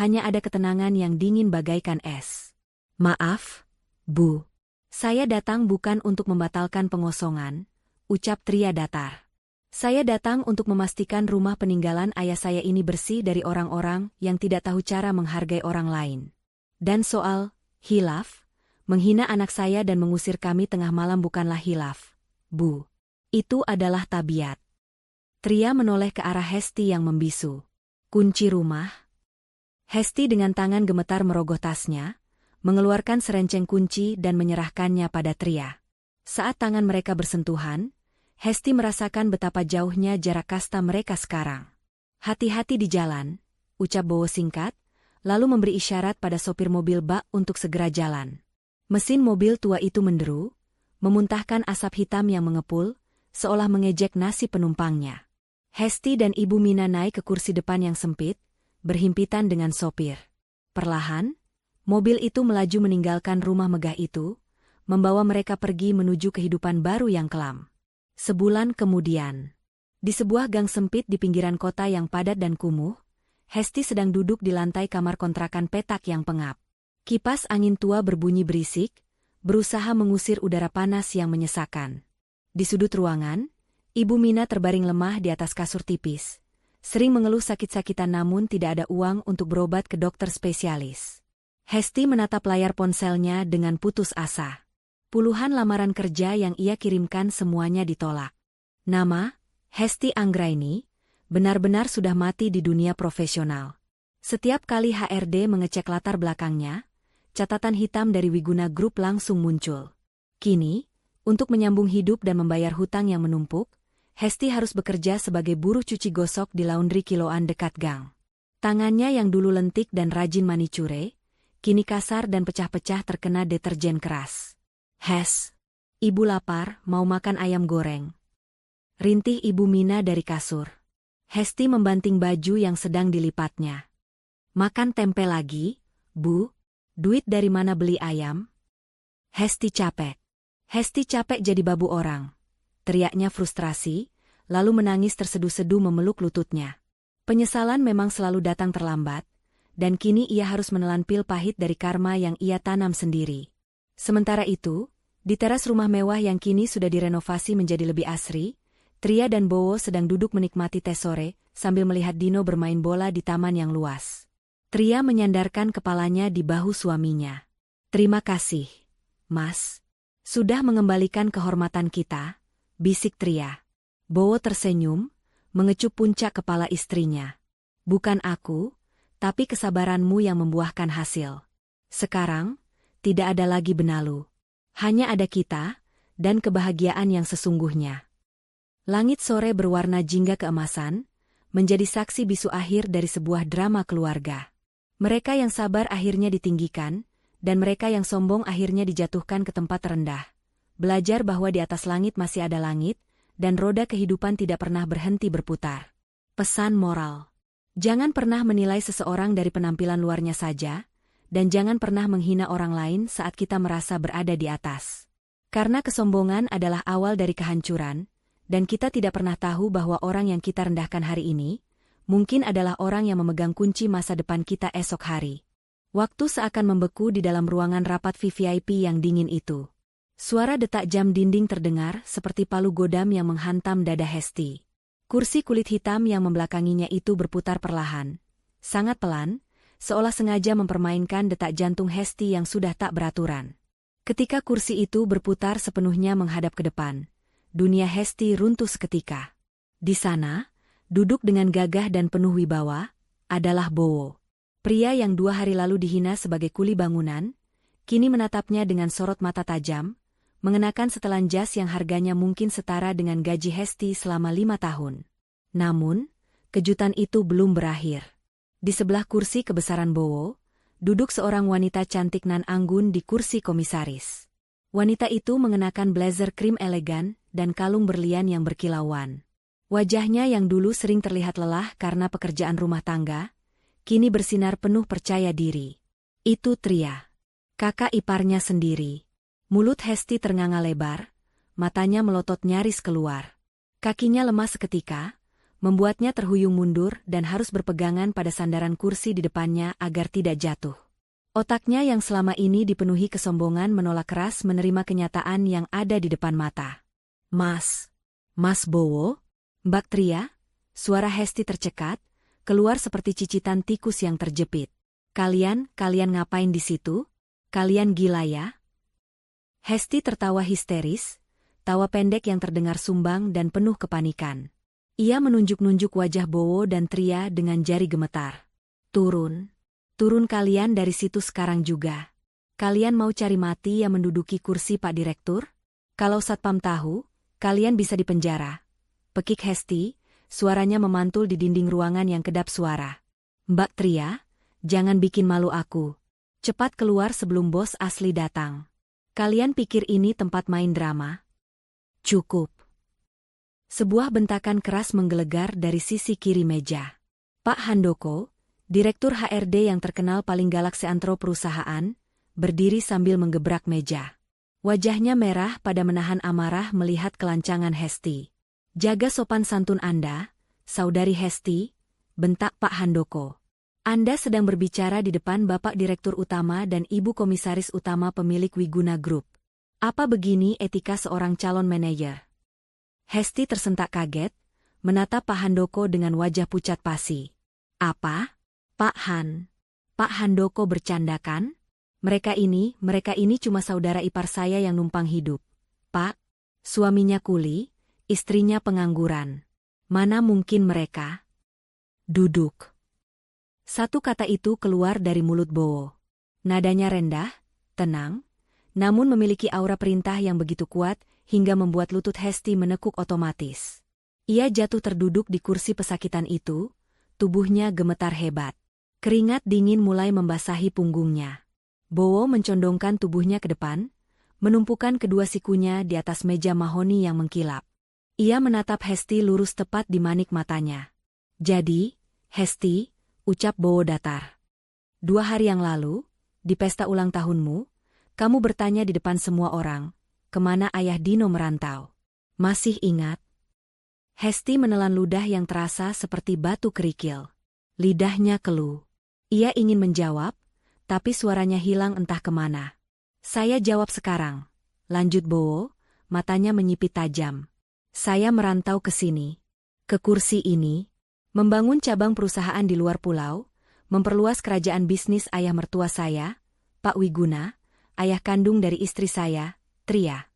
Speaker 1: hanya ada ketenangan yang dingin bagaikan es. Maaf, Bu. Saya datang bukan untuk membatalkan pengosongan, ucap Tria datar. Saya datang untuk memastikan rumah peninggalan ayah saya ini bersih dari orang-orang yang tidak tahu cara menghargai orang lain. Dan soal hilaf, menghina anak saya dan mengusir kami tengah malam bukanlah hilaf, Bu. Itu adalah tabiat. Tria menoleh ke arah Hesti yang membisu. Kunci rumah? Hesti dengan tangan gemetar merogoh tasnya, mengeluarkan serenceng kunci dan menyerahkannya pada Tria. Saat tangan mereka bersentuhan, Hesti merasakan betapa jauhnya jarak kasta mereka sekarang. Hati-hati di jalan, ucap Bowo singkat, lalu memberi isyarat pada sopir mobil bak untuk segera jalan. Mesin mobil tua itu menderu, memuntahkan asap hitam yang mengepul, seolah mengejek nasib penumpangnya. Hesti dan Ibu Mina naik ke kursi depan yang sempit, berhimpitan dengan sopir. Perlahan, mobil itu melaju meninggalkan rumah megah itu, membawa mereka pergi menuju kehidupan baru yang kelam. Sebulan kemudian, di sebuah gang sempit di pinggiran kota yang padat dan kumuh, Hesti sedang duduk di lantai kamar kontrakan petak yang pengap. Kipas angin tua berbunyi berisik, berusaha mengusir udara panas yang menyesakan. Di sudut ruangan, Ibu Mina terbaring lemah di atas kasur tipis. Sering mengeluh sakit-sakitan namun tidak ada uang untuk berobat ke dokter spesialis. Hesti menatap layar ponselnya dengan putus asa. Puluhan lamaran kerja yang ia kirimkan semuanya ditolak. Nama, Hesti Anggraini, benar-benar sudah mati di dunia profesional. Setiap kali HRD mengecek latar belakangnya, catatan hitam dari Wiguna Group langsung muncul. Kini, Untuk menyambung hidup dan membayar hutang yang menumpuk, Hesti harus bekerja sebagai buruh cuci gosok di laundry kiloan dekat gang. Tangannya yang dulu lentik dan rajin manicure, kini kasar dan pecah-pecah terkena deterjen keras. "Hes, ibu lapar, mau makan ayam goreng?" rintih Ibu Mina dari kasur. Hesti membanting baju yang sedang dilipatnya. "Makan tempe lagi, Bu? Duit dari mana beli ayam?" Hesti capek. Hesti capek jadi babu orang. Teriaknya frustrasi, lalu menangis terseduh-seduh memeluk lututnya. Penyesalan memang selalu datang terlambat, dan kini ia harus menelan pil pahit dari karma yang ia tanam sendiri. Sementara itu, di teras rumah mewah yang kini sudah direnovasi menjadi lebih asri, Tria dan Bowo sedang duduk menikmati teh sore, sambil melihat Dino bermain bola di taman yang luas. Tria menyandarkan kepalanya di bahu suaminya. "Terima kasih, Mas. Sudah mengembalikan kehormatan kita," bisik Tria. Bowo tersenyum, mengecup puncak kepala istrinya. "Bukan aku, tapi kesabaranmu yang membuahkan hasil. Sekarang, tidak ada lagi benalu. Hanya ada kita, dan kebahagiaan yang sesungguhnya." Langit sore berwarna jingga keemasan, menjadi saksi bisu akhir dari sebuah drama keluarga. Mereka yang sabar akhirnya ditinggikan, dan mereka yang sombong akhirnya dijatuhkan ke tempat terendah. Belajar bahwa di atas langit masih ada langit, dan roda kehidupan tidak pernah berhenti berputar. Pesan moral. Jangan pernah menilai seseorang dari penampilan luarnya saja, dan jangan pernah menghina orang lain saat kita merasa berada di atas. Karena kesombongan adalah awal dari kehancuran, dan kita tidak pernah tahu bahwa orang yang kita rendahkan hari ini, mungkin adalah orang yang memegang kunci masa depan kita esok hari. Waktu seakan membeku di dalam ruangan rapat VVIP yang dingin itu. Suara detak jam dinding terdengar seperti palu godam yang menghantam dada Hesti. Kursi kulit hitam yang membelakanginya itu berputar perlahan, sangat pelan, seolah sengaja mempermainkan detak jantung Hesti yang sudah tak beraturan. Ketika kursi itu berputar sepenuhnya menghadap ke depan, dunia Hesti runtuh seketika. Di sana, duduk dengan gagah dan penuh wibawa, adalah Bowo. Pria yang 2 hari lalu dihina sebagai kuli bangunan, kini menatapnya dengan sorot mata tajam, mengenakan setelan jas yang harganya mungkin setara dengan gaji Hesti selama 5 tahun. Namun, kejutan itu belum berakhir. Di sebelah kursi kebesaran Bowo, duduk seorang wanita cantik nan anggun di kursi komisaris. Wanita itu mengenakan blazer krim elegan dan kalung berlian yang berkilauan. Wajahnya yang dulu sering terlihat lelah karena pekerjaan rumah tangga, kini bersinar penuh percaya diri. Itu Tria, kakak iparnya sendiri. Mulut Hesti ternganga lebar, matanya melotot nyaris keluar. Kakinya lemas seketika, membuatnya terhuyung mundur dan harus berpegangan pada sandaran kursi di depannya agar tidak jatuh. Otaknya yang selama ini dipenuhi kesombongan menolak keras menerima kenyataan yang ada di depan mata. Mas Bowo? Mbak Tria?" Suara Hesti tercekat, keluar seperti cicitan tikus yang terjepit. Kalian ngapain di situ? Kalian gila ya?" Hesti tertawa histeris, tawa pendek yang terdengar sumbang dan penuh kepanikan. Ia menunjuk-nunjuk wajah Bowo dan Tria dengan jari gemetar. Turun kalian dari situ sekarang juga. Kalian mau cari mati yang menduduki kursi Pak Direktur? Kalau Satpam tahu, kalian bisa dipenjara." Pekik Hesti, suaranya memantul di dinding ruangan yang kedap suara. "Mbak Tria, jangan bikin malu aku. Cepat keluar sebelum bos asli datang. Kalian pikir ini tempat main drama? Cukup." Sebuah bentakan keras menggelegar dari sisi kiri meja. Pak Handoko, Direktur HRD yang terkenal paling galak seantero perusahaan, berdiri sambil menggebrak meja. Wajahnya merah pada menahan amarah melihat kelancangan Hesti. "Jaga sopan santun Anda, Saudari Hesti," bentak Pak Handoko. "Anda sedang berbicara di depan Bapak Direktur Utama dan Ibu Komisaris Utama pemilik Wiguna Group. Apa begini etika seorang calon manajer?" Hesti tersentak kaget, menatap Pak Handoko dengan wajah pucat pasi. "Apa? Pak Handoko bercanda kan? Mereka ini cuma saudara ipar saya yang numpang hidup. Pak, suaminya kuli, istrinya pengangguran. Mana mungkin mereka?" "Duduk." Satu kata itu keluar dari mulut Bowo. Nadanya rendah, tenang, namun memiliki aura perintah yang begitu kuat hingga membuat lutut Hesti menekuk otomatis. Ia jatuh terduduk di kursi pesakitan itu, tubuhnya gemetar hebat. Keringat dingin mulai membasahi punggungnya. Bowo mencondongkan tubuhnya ke depan, menumpukan kedua sikunya di atas meja mahoni yang mengkilap. Ia menatap Hesti lurus tepat di manik matanya. "Jadi, Hesti," ucap Bowo datar. "2 hari yang lalu, di pesta ulang tahunmu, kamu bertanya di depan semua orang, kemana ayah Dino merantau. Masih ingat?" Hesti menelan ludah yang terasa seperti batu kerikil. Lidahnya keluh. Ia ingin menjawab, tapi suaranya hilang entah kemana. "Saya jawab sekarang," lanjut Bowo, matanya menyipit tajam. "Saya merantau ke sini. Ke kursi ini. Membangun cabang perusahaan di luar pulau, memperluas kerajaan bisnis ayah mertua saya, Pak Wiguna, ayah kandung dari istri saya, Tria."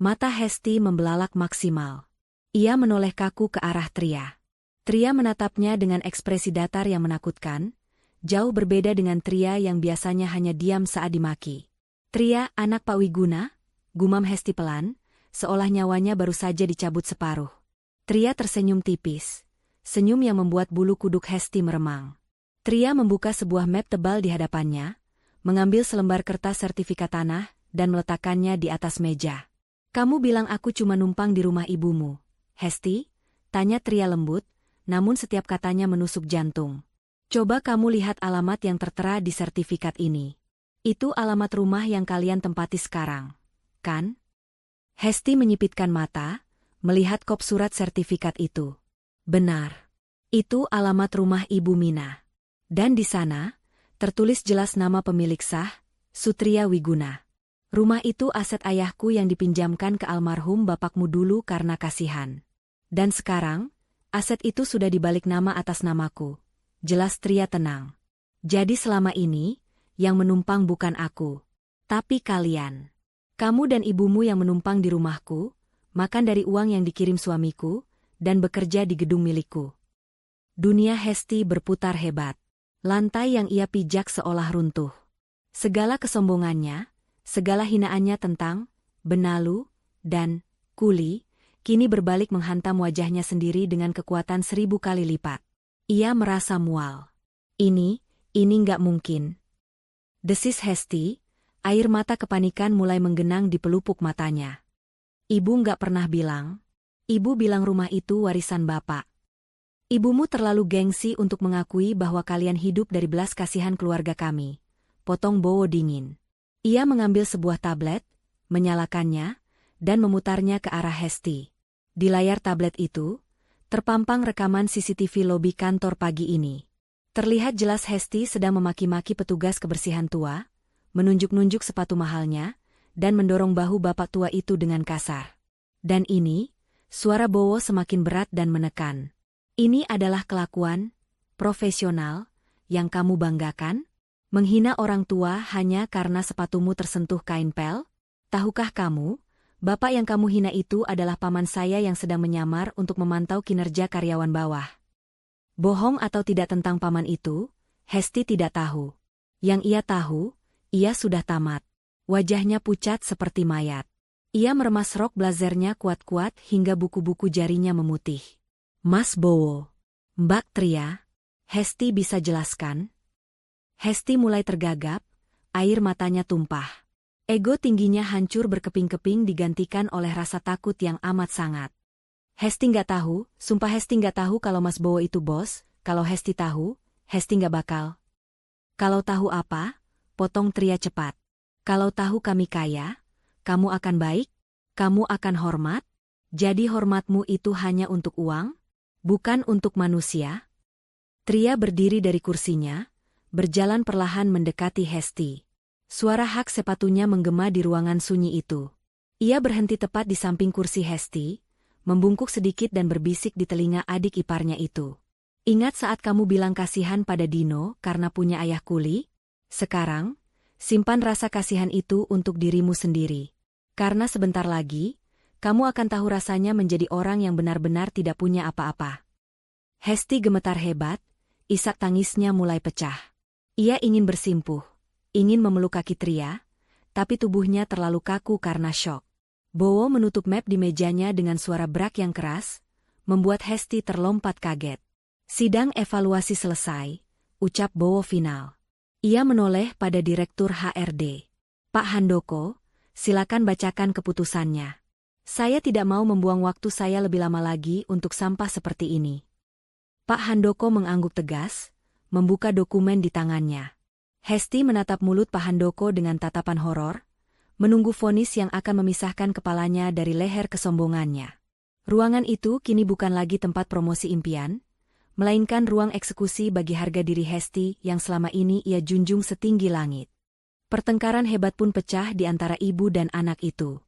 Speaker 1: Mata Hesti membelalak maksimal. Ia menoleh kaku ke arah Tria. Tria menatapnya dengan ekspresi datar yang menakutkan, jauh berbeda dengan Tria yang biasanya hanya diam saat dimaki. "Tria, anak Pak Wiguna?" gumam Hesti pelan, seolah nyawanya baru saja dicabut separuh. Tria tersenyum tipis, senyum yang membuat bulu kuduk Hesti meremang. Tria membuka sebuah map tebal di hadapannya, mengambil selembar kertas sertifikat tanah, dan meletakkannya di atas meja. "Kamu bilang aku cuma numpang di rumah ibumu, Hesti?" tanya Tria lembut, namun setiap katanya menusuk jantung. "Coba kamu lihat alamat yang tertera di sertifikat ini. Itu alamat rumah yang kalian tempati sekarang, kan?" Hesti menyipitkan mata, melihat kop surat sertifikat itu. Benar. Itu alamat rumah Ibu Mina. Dan di sana, tertulis jelas nama pemilik sah, Sutria Wiguna. Rumah itu aset ayahku yang dipinjamkan ke almarhum bapakmu dulu karena kasihan. Dan sekarang, aset itu sudah dibalik nama atas namaku. Jelas Tria tenang. Jadi selama ini, yang menumpang bukan aku, tapi kalian. Kamu dan ibumu yang menumpang di rumahku, makan dari uang yang dikirim suamiku, dan bekerja di gedung milikku. Dunia Hesti berputar hebat. Lantai yang ia pijak seolah runtuh. Segala kesombongannya, segala hinaannya tentang Benalu dan Kuli, kini berbalik menghantam wajahnya sendiri dengan kekuatan 1000 kali lipat. Ia merasa mual. Ini nggak mungkin. Desis Hesti, air mata kepanikan mulai menggenang di pelupuk matanya. "Ibu nggak pernah bilang. Ibu bilang rumah itu warisan bapak. Ibumu terlalu gengsi untuk mengakui bahwa kalian hidup dari belas kasihan keluarga kami," potong Bowo dingin. Ia mengambil sebuah tablet, menyalakannya, dan memutarnya ke arah Hesti. Di layar tablet itu, terpampang rekaman CCTV lobi kantor pagi ini. Terlihat jelas Hesti sedang memaki-maki petugas kebersihan tua, menunjuk-nunjuk sepatu mahalnya, dan mendorong bahu bapak tua itu dengan kasar. Dan ini, suara Bowo semakin berat dan menekan. "Ini adalah kelakuan profesional yang kamu banggakan? Menghina orang tua hanya karena sepatumu tersentuh kain pel? Tahukah kamu, bapak yang kamu hina itu adalah paman saya yang sedang menyamar untuk memantau kinerja karyawan bawah." Bohong atau tidak tentang paman itu, Hesti tidak tahu. Yang ia tahu, ia sudah tamat. Wajahnya pucat seperti mayat. Ia meremas rok blazernya kuat-kuat hingga buku-buku jarinya memutih. "Mas Bowo, Mbak Tria, Hesti bisa jelaskan?" Hesti mulai tergagap, air matanya tumpah. Ego tingginya hancur berkeping-keping digantikan oleh rasa takut yang amat sangat. Hesti nggak tahu, sumpah Hesti nggak tahu kalau Mas Bowo itu bos. Kalau Hesti tahu, Hesti nggak bakal. "Kalau tahu apa?" potong Tria cepat. "Kalau tahu kami kaya, kamu akan baik? Kamu akan hormat? Jadi hormatmu itu hanya untuk uang? Bukan untuk manusia?" Tria berdiri dari kursinya, berjalan perlahan mendekati Hesti. Suara hak sepatunya menggema di ruangan sunyi itu. Ia berhenti tepat di samping kursi Hesti, membungkuk sedikit dan berbisik di telinga adik iparnya itu. "Ingat saat kamu bilang kasihan pada Dino karena punya ayah kuli? Sekarang, simpan rasa kasihan itu untuk dirimu sendiri. Karena sebentar lagi, kamu akan tahu rasanya menjadi orang yang benar-benar tidak punya apa-apa." Hesti gemetar hebat, isak tangisnya mulai pecah. Ia ingin bersimpuh, ingin memeluk kaki Tria, tapi tubuhnya terlalu kaku karena syok. Bowo menutup map di mejanya dengan suara brak yang keras, membuat Hesti terlompat kaget. Sidang evaluasi selesai, ucap Bowo final. Ia menoleh pada Direktur HRD. Pak Handoko, silakan bacakan keputusannya. Saya tidak mau membuang waktu saya lebih lama lagi untuk sampah seperti ini. Pak Handoko mengangguk tegas, membuka dokumen di tangannya. Hesti menatap mulut Pak Handoko dengan tatapan horor, menunggu vonis yang akan memisahkan kepalanya dari leher kesombongannya. Ruangan itu kini bukan lagi tempat promosi impian, melainkan ruang eksekusi bagi harga diri Hesti yang selama ini ia junjung setinggi langit. Pertengkaran hebat pun pecah di antara ibu dan anak itu.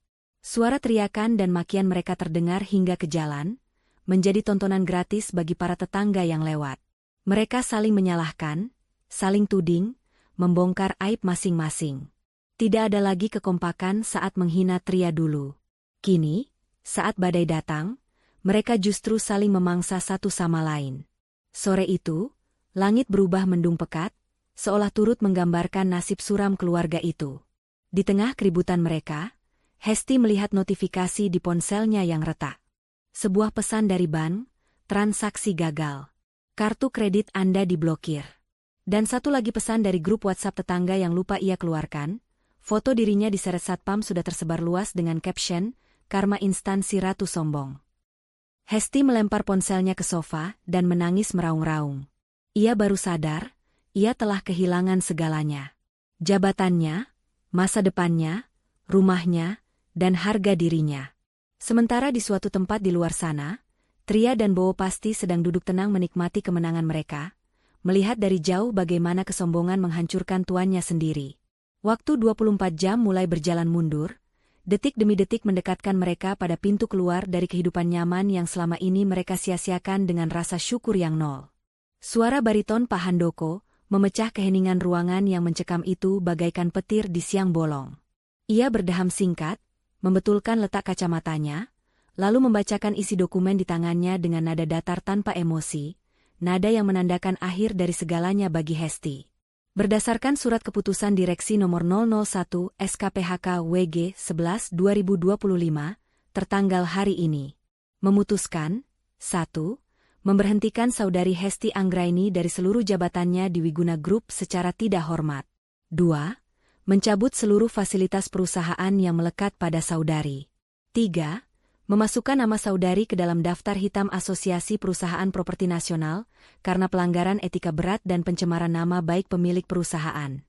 Speaker 1: Suara teriakan dan makian mereka terdengar hingga ke jalan, menjadi tontonan gratis bagi para tetangga yang lewat. Mereka saling menyalahkan, saling tuding, membongkar aib masing-masing. Tidak ada lagi kekompakan saat menghina Tria dulu. Kini, saat badai datang, mereka justru saling memangsa satu sama lain. Sore itu, langit berubah mendung pekat, seolah turut menggambarkan nasib suram keluarga itu. Di tengah keributan mereka, Hesti melihat notifikasi di ponselnya yang retak. Sebuah pesan dari bank, transaksi gagal. Kartu kredit Anda diblokir. Dan satu lagi pesan dari grup WhatsApp tetangga yang lupa ia keluarkan, foto dirinya diseret satpam sudah tersebar luas dengan caption, karma instansi ratu sombong. Hesti melempar ponselnya ke sofa dan menangis meraung-raung. Ia baru sadar, ia telah kehilangan segalanya. Jabatannya, masa depannya, rumahnya, dan harga dirinya. Sementara di suatu tempat di luar sana, Tria dan Bowo pasti sedang duduk tenang menikmati kemenangan mereka, melihat dari jauh bagaimana kesombongan menghancurkan tuannya sendiri. Waktu 24 jam mulai berjalan mundur, detik demi detik mendekatkan mereka pada pintu keluar dari kehidupan nyaman yang selama ini mereka sia-siakan dengan rasa syukur yang nol. Suara bariton Pak Handoko memecah keheningan ruangan yang mencekam itu bagaikan petir di siang bolong. Ia berdeham singkat, membetulkan letak kacamatanya, lalu membacakan isi dokumen di tangannya dengan nada datar tanpa emosi, nada yang menandakan akhir dari segalanya bagi Hesti. Berdasarkan surat keputusan Direksi nomor 001 SKPHK WG 11 2025, tertanggal hari ini, memutuskan 1. Memberhentikan Saudari Hesti Anggraini dari seluruh jabatannya di Wiguna Group secara tidak hormat. 2. Mencabut seluruh fasilitas perusahaan yang melekat pada saudari. 3. Memasukkan nama saudari ke dalam daftar hitam Asosiasi Perusahaan Properti Nasional karena pelanggaran etika berat dan pencemaran nama baik pemilik perusahaan.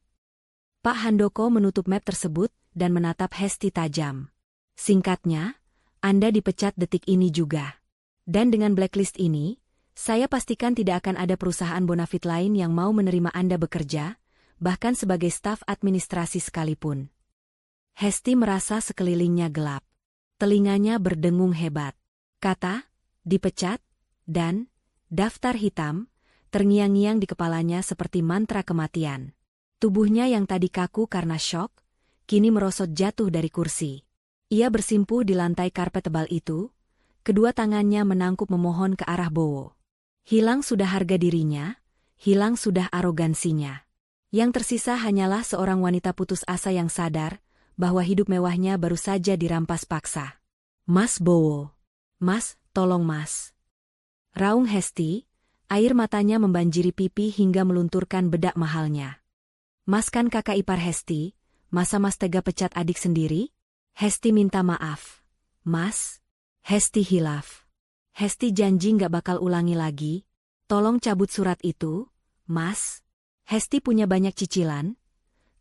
Speaker 1: Pak Handoko menutup map tersebut dan menatap Hesti tajam. Singkatnya, Anda dipecat detik ini juga. Dan dengan blacklist ini, saya pastikan tidak akan ada perusahaan bonafit lain yang mau menerima Anda bekerja, bahkan sebagai staf administrasi sekalipun. Hesti merasa sekelilingnya gelap. Telinganya berdengung hebat. Kata, dipecat, dan daftar hitam, terngiang-ngiang di kepalanya seperti mantra kematian. Tubuhnya yang tadi kaku karena syok, kini merosot jatuh dari kursi. Ia bersimpuh di lantai karpet tebal itu, kedua tangannya menangkup memohon ke arah Bowo. Hilang sudah harga dirinya, hilang sudah arogansinya. Yang tersisa hanyalah seorang wanita putus asa yang sadar bahwa hidup mewahnya baru saja dirampas paksa. Mas Bowo. Mas, tolong mas. Raung Hesti, air matanya membanjiri pipi hingga melunturkan bedak mahalnya. Mas kan kakak ipar Hesti, masa mas tega pecat adik sendiri? Hesti minta maaf. Mas. Hesti hilaf. Hesti janji nggak bakal ulangi lagi. Tolong cabut surat itu, mas. Hesti punya banyak cicilan.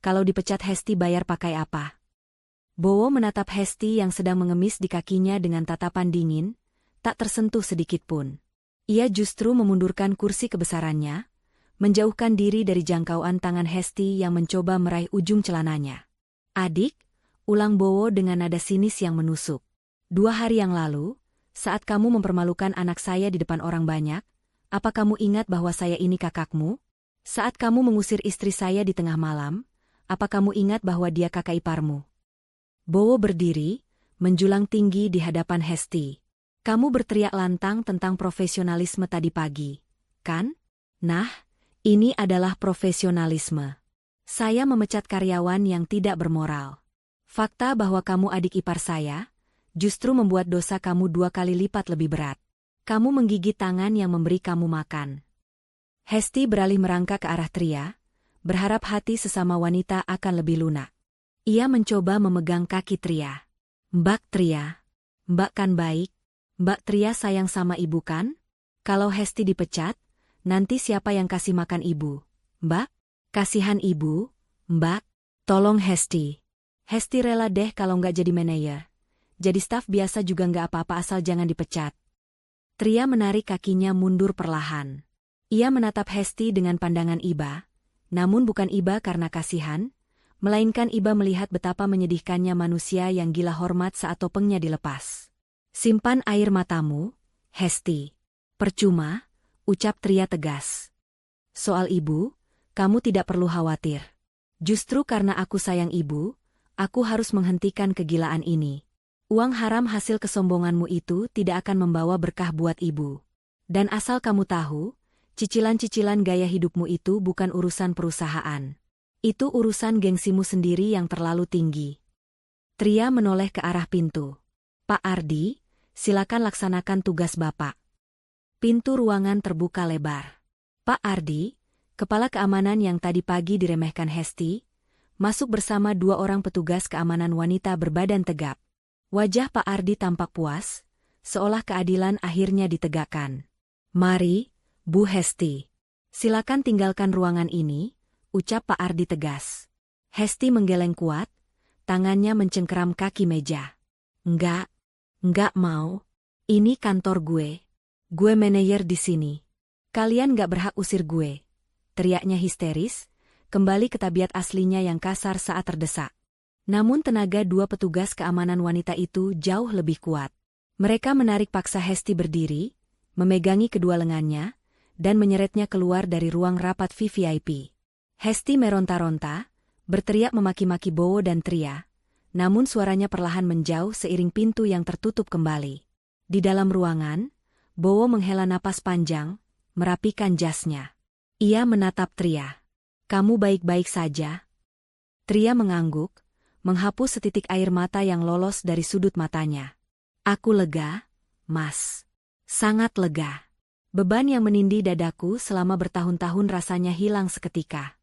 Speaker 1: Kalau dipecat Hesti bayar pakai apa? Bowo menatap Hesti yang sedang mengemis di kakinya dengan tatapan dingin, tak tersentuh sedikitpun. Ia justru memundurkan kursi kebesarannya, menjauhkan diri dari jangkauan tangan Hesti yang mencoba meraih ujung celananya. Adik, ulang Bowo dengan nada sinis yang menusuk. 2 hari yang lalu, saat kamu mempermalukan anak saya di depan orang banyak, apa kamu ingat bahwa saya ini kakakmu? Saat kamu mengusir istri saya di tengah malam, apa kamu ingat bahwa dia kakak iparmu? Bowo berdiri, menjulang tinggi di hadapan Hesti. Kamu berteriak lantang tentang profesionalisme tadi pagi, kan? Nah, ini adalah profesionalisme. Saya memecat karyawan yang tidak bermoral. Fakta bahwa kamu adik ipar saya, justru membuat dosa kamu 2 kali lipat lebih berat. Kamu menggigit tangan yang memberi kamu makan. Hesti beralih merangkak ke arah Tria, berharap hati sesama wanita akan lebih lunak. Ia mencoba memegang kaki Tria. Mbak Tria, Mbak kan baik. Mbak Tria sayang sama ibu kan? Kalau Hesti dipecat, nanti siapa yang kasih makan ibu? Mbak? Kasihan ibu, Mbak. Tolong Hesti. Hesti rela deh kalau nggak jadi manajer. Jadi staf biasa juga nggak apa-apa asal jangan dipecat. Tria menarik kakinya mundur perlahan. Ia menatap Hesti dengan pandangan iba, namun bukan iba karena kasihan, melainkan iba melihat betapa menyedihkannya manusia yang gila hormat saat topengnya dilepas. Simpan air matamu, Hesti. Percuma, ucap Tria tegas. Soal ibu, kamu tidak perlu khawatir. Justru karena aku sayang ibu, aku harus menghentikan kegilaan ini. Uang haram hasil kesombonganmu itu tidak akan membawa berkah buat ibu. Dan asal kamu tahu, cicilan-cicilan gaya hidupmu itu bukan urusan perusahaan. Itu urusan gengsimu sendiri yang terlalu tinggi. Tria menoleh ke arah pintu. Pak Ardi, silakan laksanakan tugas Bapak. Pintu ruangan terbuka lebar. Pak Ardi, kepala keamanan yang tadi pagi diremehkan Hesti, masuk bersama 2 orang petugas keamanan wanita berbadan tegap. Wajah Pak Ardi tampak puas, seolah keadilan akhirnya ditegakkan. Mari, Bu Hesti. Silakan tinggalkan ruangan ini, ucap Pak Ardi tegas. Hesti menggeleng kuat, tangannya mencengkeram kaki meja. Enggak mau. Ini kantor gue. Gue manajer di sini. Kalian gak berhak usir gue. Teriaknya histeris, kembali ke tabiat aslinya yang kasar saat terdesak. Namun tenaga 2 petugas keamanan wanita itu jauh lebih kuat. Mereka menarik paksa Hesti berdiri, memegangi kedua lengannya, dan menyeretnya keluar dari ruang rapat VVIP. Hesti meronta-ronta, berteriak memaki-maki Bowo dan Tria, namun suaranya perlahan menjauh seiring pintu yang tertutup kembali. Di dalam ruangan, Bowo menghela napas panjang, merapikan jasnya. Ia menatap Tria. Kamu baik-baik saja? Tria mengangguk, menghapus setitik air mata yang lolos dari sudut matanya. Aku lega, Mas. Sangat lega. Beban yang menindih dadaku selama bertahun-tahun rasanya hilang seketika.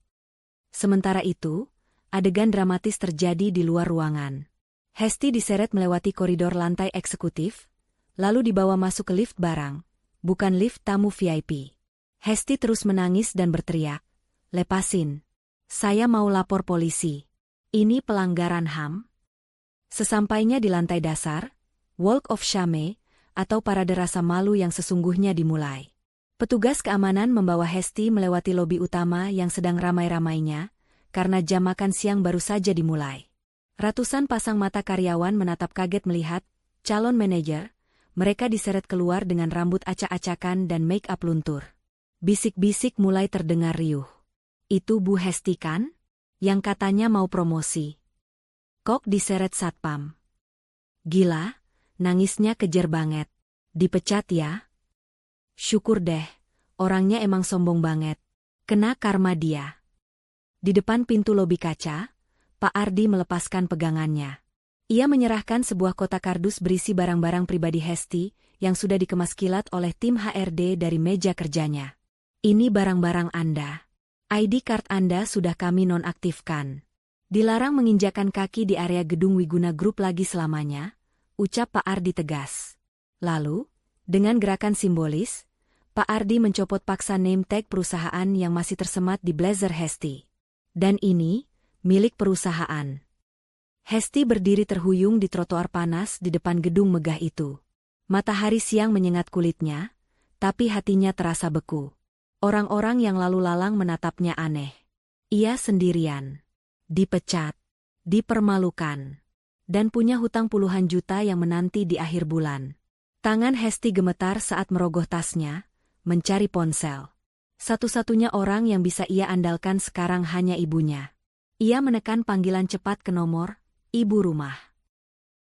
Speaker 1: Sementara itu, adegan dramatis terjadi di luar ruangan. Hesti diseret melewati koridor lantai eksekutif, lalu dibawa masuk ke lift barang, bukan lift tamu VIP. Hesti terus menangis dan berteriak, "Lepasin. Saya mau lapor polisi. Ini pelanggaran HAM." Sesampainya di lantai dasar, Walk of Shame, atau parade rasa malu yang sesungguhnya dimulai. Petugas keamanan membawa Hesti melewati lobi utama yang sedang ramai-ramainya, karena jam makan siang baru saja dimulai. Ratusan pasang mata karyawan menatap kaget melihat calon manajer. Mereka diseret keluar dengan rambut acak-acakan dan make-up luntur. Bisik-bisik mulai terdengar riuh. Itu Bu Hesti kan? Yang katanya mau promosi. Kok diseret satpam? Gila, nangisnya kejer banget. Dipecat ya? Syukur deh, orangnya emang sombong banget. Kena karma dia. Di depan pintu lobi kaca, Pak Ardi melepaskan pegangannya. Ia menyerahkan sebuah kotak kardus berisi barang-barang pribadi Hesti yang sudah dikemas kilat oleh tim HRD dari meja kerjanya. Ini barang-barang Anda. ID card Anda sudah kami nonaktifkan. Dilarang menginjakan kaki di area gedung Wiguna Group lagi selamanya, ucap Pak Ardi tegas. Lalu, dengan gerakan simbolis, Pak Ardi mencopot paksa name tag perusahaan yang masih tersemat di blazer Hesti. Dan ini, milik perusahaan. Hesti berdiri terhuyung di trotoar panas di depan gedung megah itu. Matahari siang menyengat kulitnya, tapi hatinya terasa beku. Orang-orang yang lalu lalang menatapnya aneh. Ia sendirian. Dipecat. Dipermalukan. Dan punya hutang puluhan juta yang menanti di akhir bulan. Tangan Hesti gemetar saat merogoh tasnya, mencari ponsel. Satu-satunya orang yang bisa ia andalkan sekarang hanya ibunya. Ia menekan panggilan cepat ke nomor ibu rumah.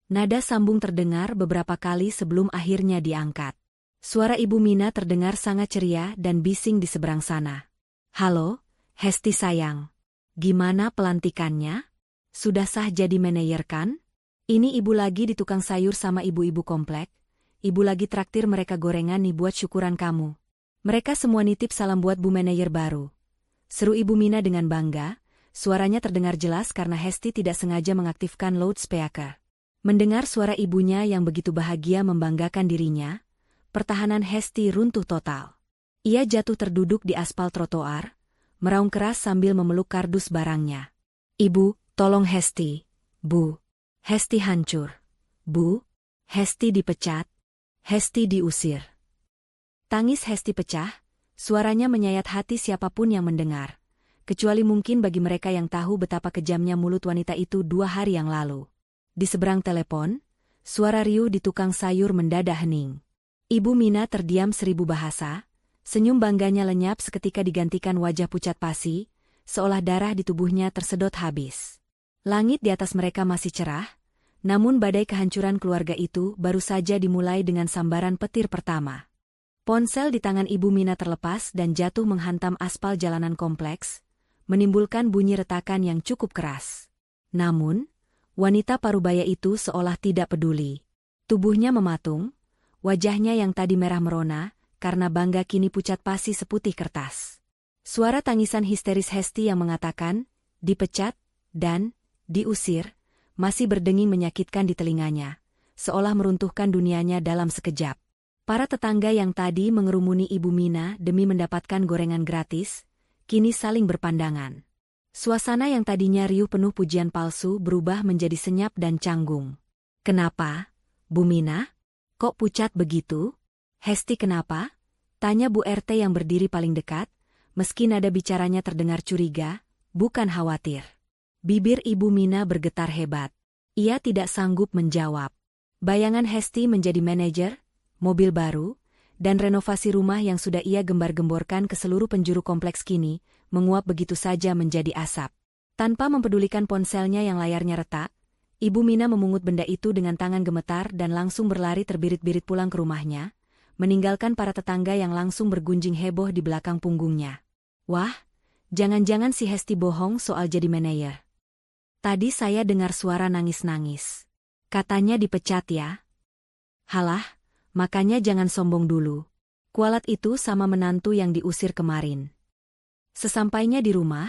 Speaker 1: Nada sambung terdengar beberapa kali sebelum akhirnya diangkat. Suara Ibu Mina terdengar sangat ceria dan bising di seberang sana. Halo, Hesti sayang. Gimana pelantikannya? Sudah sah jadi manajer kan? Ini ibu lagi di tukang sayur sama ibu-ibu komplek. Ibu lagi traktir mereka gorengan nih buat syukuran kamu. Mereka semua nitip salam buat Bu Manajer baru. Seru Ibu Mina dengan bangga, suaranya terdengar jelas karena Hesti tidak sengaja mengaktifkan loudspeaker. Mendengar suara ibunya yang begitu bahagia membanggakan dirinya, pertahanan Hesti runtuh total. Ia jatuh terduduk di aspal trotoar, meraung keras sambil memeluk kardus barangnya. Ibu, tolong Hesti. Bu. Hesti hancur. Bu. Hesti dipecat. Hesti diusir. Tangis Hesti pecah, suaranya menyayat hati siapapun yang mendengar. Kecuali mungkin bagi mereka yang tahu betapa kejamnya mulut wanita itu 2 hari yang lalu. Di seberang telepon, suara riuh di tukang sayur mendadak hening. Ibu Mina terdiam 1000 bahasa, senyum bangganya lenyap seketika digantikan wajah pucat pasi, seolah darah di tubuhnya tersedot habis. Langit di atas mereka masih cerah, namun badai kehancuran keluarga itu baru saja dimulai dengan sambaran petir pertama. Ponsel di tangan Ibu Mina terlepas dan jatuh menghantam aspal jalanan kompleks, menimbulkan bunyi retakan yang cukup keras. Namun, wanita parubaya itu seolah tidak peduli. Tubuhnya mematung, wajahnya yang tadi merah merona, karena bangga kini pucat pasi seputih kertas. Suara tangisan histeris Hesti yang mengatakan, dipecat, dan diusir, masih berdenging menyakitkan di telinganya, seolah meruntuhkan dunianya dalam sekejap. Para tetangga yang tadi mengerumuni Ibu Mina demi mendapatkan gorengan gratis, kini saling berpandangan. Suasana yang tadinya riuh penuh pujian palsu berubah menjadi senyap dan canggung. Kenapa, Bu Mina? Kok pucat begitu? Hesti kenapa? Tanya Bu RT yang berdiri paling dekat, meski nada bicaranya terdengar curiga, bukan khawatir. Bibir Ibu Mina bergetar hebat. Ia tidak sanggup menjawab. Bayangan Hesti menjadi manajer, mobil baru, dan renovasi rumah yang sudah ia gembar-gemborkan ke seluruh penjuru kompleks kini, menguap begitu saja menjadi asap. Tanpa mempedulikan ponselnya yang layarnya retak, Ibu Mina memungut benda itu dengan tangan gemetar dan langsung berlari terbirit-birit pulang ke rumahnya, meninggalkan para tetangga yang langsung bergunjing heboh di belakang punggungnya. Wah, jangan-jangan si Hesti bohong soal jadi manajer. Tadi saya dengar suara nangis-nangis. Katanya dipecat ya. Halah, makanya jangan sombong dulu. Kualat itu sama menantu yang diusir kemarin. Sesampainya di rumah,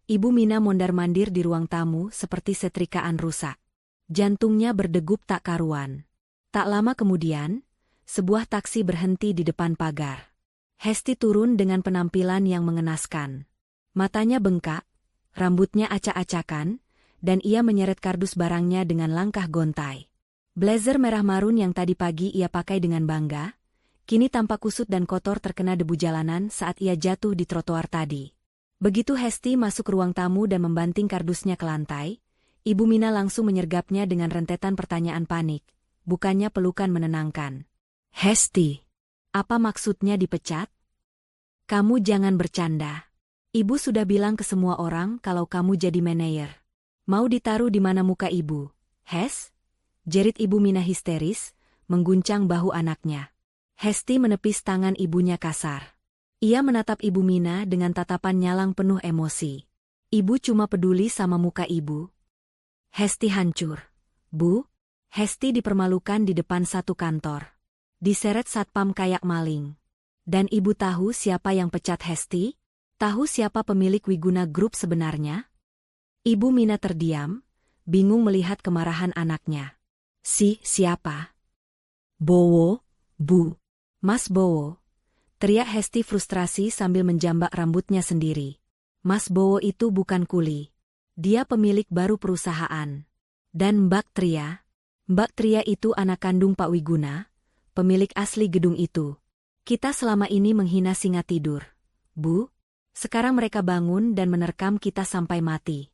Speaker 1: Ibu Mina mondar-mandir di ruang tamu seperti setrikaan rusak. Jantungnya berdegup tak karuan. Tak lama kemudian, sebuah taksi berhenti di depan pagar. Hesti turun dengan penampilan yang mengenaskan. Matanya bengkak, rambutnya acak-acakan, dan ia menyeret kardus barangnya dengan langkah gontai. Blazer merah marun yang tadi pagi ia pakai dengan bangga, kini tampak kusut dan kotor terkena debu jalanan saat ia jatuh di trotoar tadi. Begitu Hesti masuk ruang tamu dan membanting kardusnya ke lantai, Ibu Mina langsung menyergapnya dengan rentetan pertanyaan panik, bukannya pelukan menenangkan. Hesti, apa maksudnya dipecat? Kamu jangan bercanda. Ibu sudah bilang ke semua orang kalau kamu jadi manajer. Mau ditaruh di mana muka ibu, Hes? Jerit Ibu Mina histeris, mengguncang bahu anaknya. Hesti menepis tangan ibunya kasar. Ia menatap Ibu Mina dengan tatapan nyalang penuh emosi. Ibu cuma peduli sama muka ibu. Hesti hancur. Bu, Hesti dipermalukan di depan satu kantor. Diseret satpam kayak maling. Dan ibu tahu siapa yang pecat Hesti? Tahu siapa pemilik Wiguna Group sebenarnya? Ibu Mina terdiam, bingung melihat kemarahan anaknya. Siapa? Bowo, Bu. Mas Bowo. Teriak Hesti frustrasi sambil menjambak rambutnya sendiri. Mas Bowo itu bukan kuli. Dia pemilik baru perusahaan. Dan Mbak Tria itu anak kandung Pak Wiguna, pemilik asli gedung itu. Kita selama ini menghina singa tidur. Bu, sekarang mereka bangun dan menerkam kita sampai mati.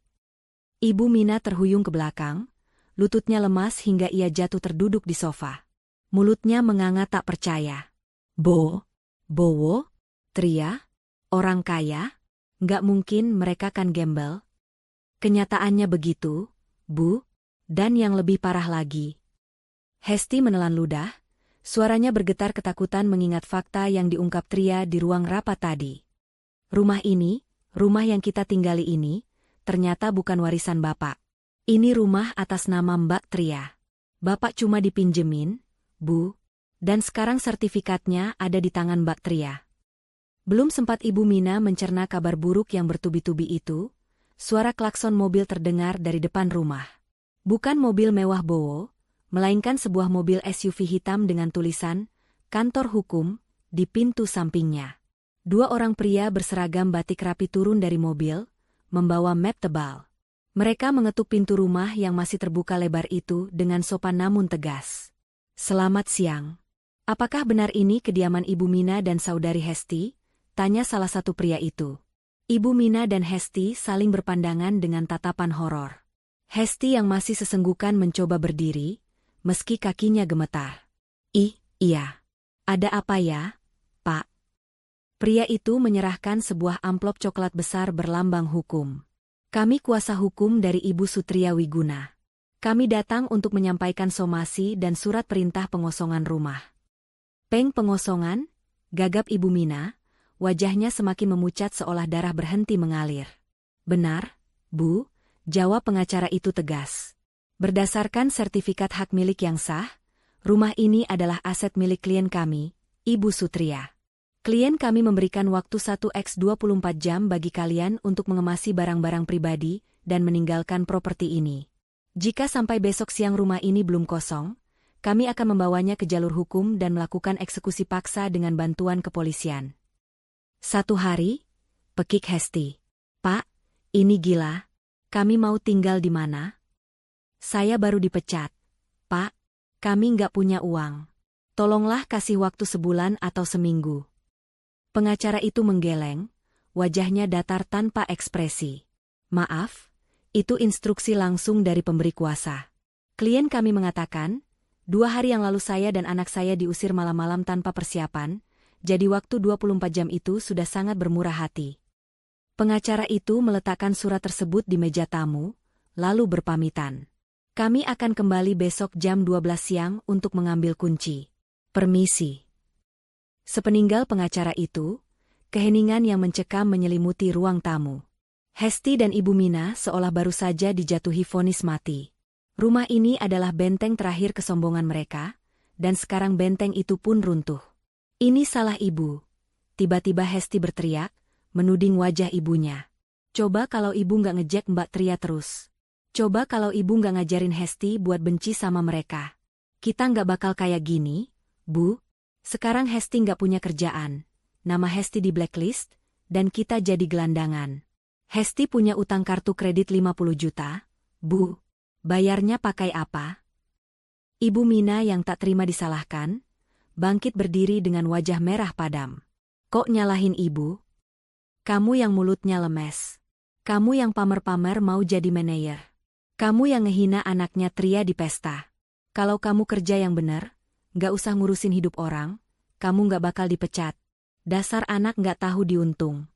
Speaker 1: Ibu Mina terhuyung ke belakang, lututnya lemas hingga ia jatuh terduduk di sofa. Mulutnya menganga tak percaya. Bowo? Tria? Orang kaya? Nggak mungkin mereka kan gembel. Kenyataannya begitu, Bu, dan yang lebih parah lagi. Hesti menelan ludah, suaranya bergetar ketakutan mengingat fakta yang diungkap Tria di ruang rapat tadi. Rumah yang kita tinggali ini, ternyata bukan warisan Bapak. Ini rumah atas nama Mbak Tria. Bapak cuma dipinjemin, Bu. Dan sekarang sertifikatnya ada di tangan Mbak Tria. Belum sempat Ibu Mina mencerna kabar buruk yang bertubi-tubi itu, suara klakson mobil terdengar dari depan rumah. Bukan mobil mewah Bowo, melainkan sebuah mobil SUV hitam dengan tulisan, Kantor Hukum, di pintu sampingnya. Dua orang pria berseragam batik rapi turun dari mobil, membawa map tebal. Mereka mengetuk pintu rumah yang masih terbuka lebar itu dengan sopan namun tegas. Selamat siang. Apakah benar ini kediaman Ibu Mina dan Saudari Hesti? Tanya salah satu pria itu. Ibu Mina dan Hesti saling berpandangan dengan tatapan horor. Hesti yang masih sesenggukan mencoba berdiri, meski kakinya gemetar. Iya. Ada apa ya, Pak? Pria itu menyerahkan sebuah amplop coklat besar berlambang hukum. Kami kuasa hukum dari Ibu Sutria Wiguna. Kami datang untuk menyampaikan somasi dan surat perintah pengosongan rumah. Pengosongan? Gagap Ibu Mina. Wajahnya semakin memucat seolah darah berhenti mengalir. Benar, Bu, jawab pengacara itu tegas. Berdasarkan sertifikat hak milik yang sah, rumah ini adalah aset milik klien kami, Ibu Sutria. Klien kami memberikan waktu 1x24 jam bagi kalian untuk mengemasi barang-barang pribadi dan meninggalkan properti ini. Jika sampai besok siang rumah ini belum kosong, kami akan membawanya ke jalur hukum dan melakukan eksekusi paksa dengan bantuan kepolisian. 1 hari? Pekik Hesti. Pak, ini gila. Kami mau tinggal di mana? Saya baru dipecat. Pak, kami nggak punya uang. Tolonglah kasih waktu sebulan atau seminggu. Pengacara itu menggeleng, wajahnya datar tanpa ekspresi. Maaf, itu instruksi langsung dari pemberi kuasa. Klien kami mengatakan, 2 hari yang lalu saya dan anak saya diusir malam-malam tanpa persiapan, jadi waktu 24 jam itu sudah sangat bermurah hati. Pengacara itu meletakkan surat tersebut di meja tamu, lalu berpamitan. Kami akan kembali besok jam 12 siang untuk mengambil kunci. Permisi. Sepeninggal pengacara itu, keheningan yang mencekam menyelimuti ruang tamu. Hesti dan Ibu Mina seolah baru saja dijatuhi vonis mati. Rumah ini adalah benteng terakhir kesombongan mereka, dan sekarang benteng itu pun runtuh. Ini salah Ibu. Tiba-tiba Hesti berteriak, menuding wajah ibunya. Coba kalau Ibu nggak ngejek Mbak Tria terus. Coba kalau Ibu nggak ngajarin Hesti buat benci sama mereka. Kita nggak bakal kayak gini, Bu. Sekarang Hesti nggak punya kerjaan. Nama Hesti di blacklist, dan kita jadi gelandangan. Hesti punya utang kartu kredit 50 juta, Bu. Bayarnya pakai apa? Ibu Mina yang tak terima disalahkan, bangkit berdiri dengan wajah merah padam. Kok nyalahin Ibu? Kamu yang mulutnya lemes. Kamu yang pamer-pamer mau jadi manajer. Kamu yang ngehina anaknya Tria di pesta. Kalau kamu kerja yang benar, nggak usah ngurusin hidup orang, kamu nggak bakal dipecat. Dasar anak nggak tahu diuntung.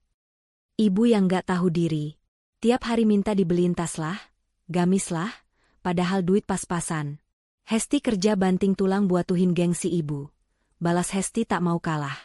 Speaker 1: Ibu yang nggak tahu diri. Tiap hari minta dibeliin tas lah, gamis lah, padahal duit pas-pasan. Hesti kerja banting tulang buat tuhin gengsi Ibu. Balas Hesti tak mau kalah.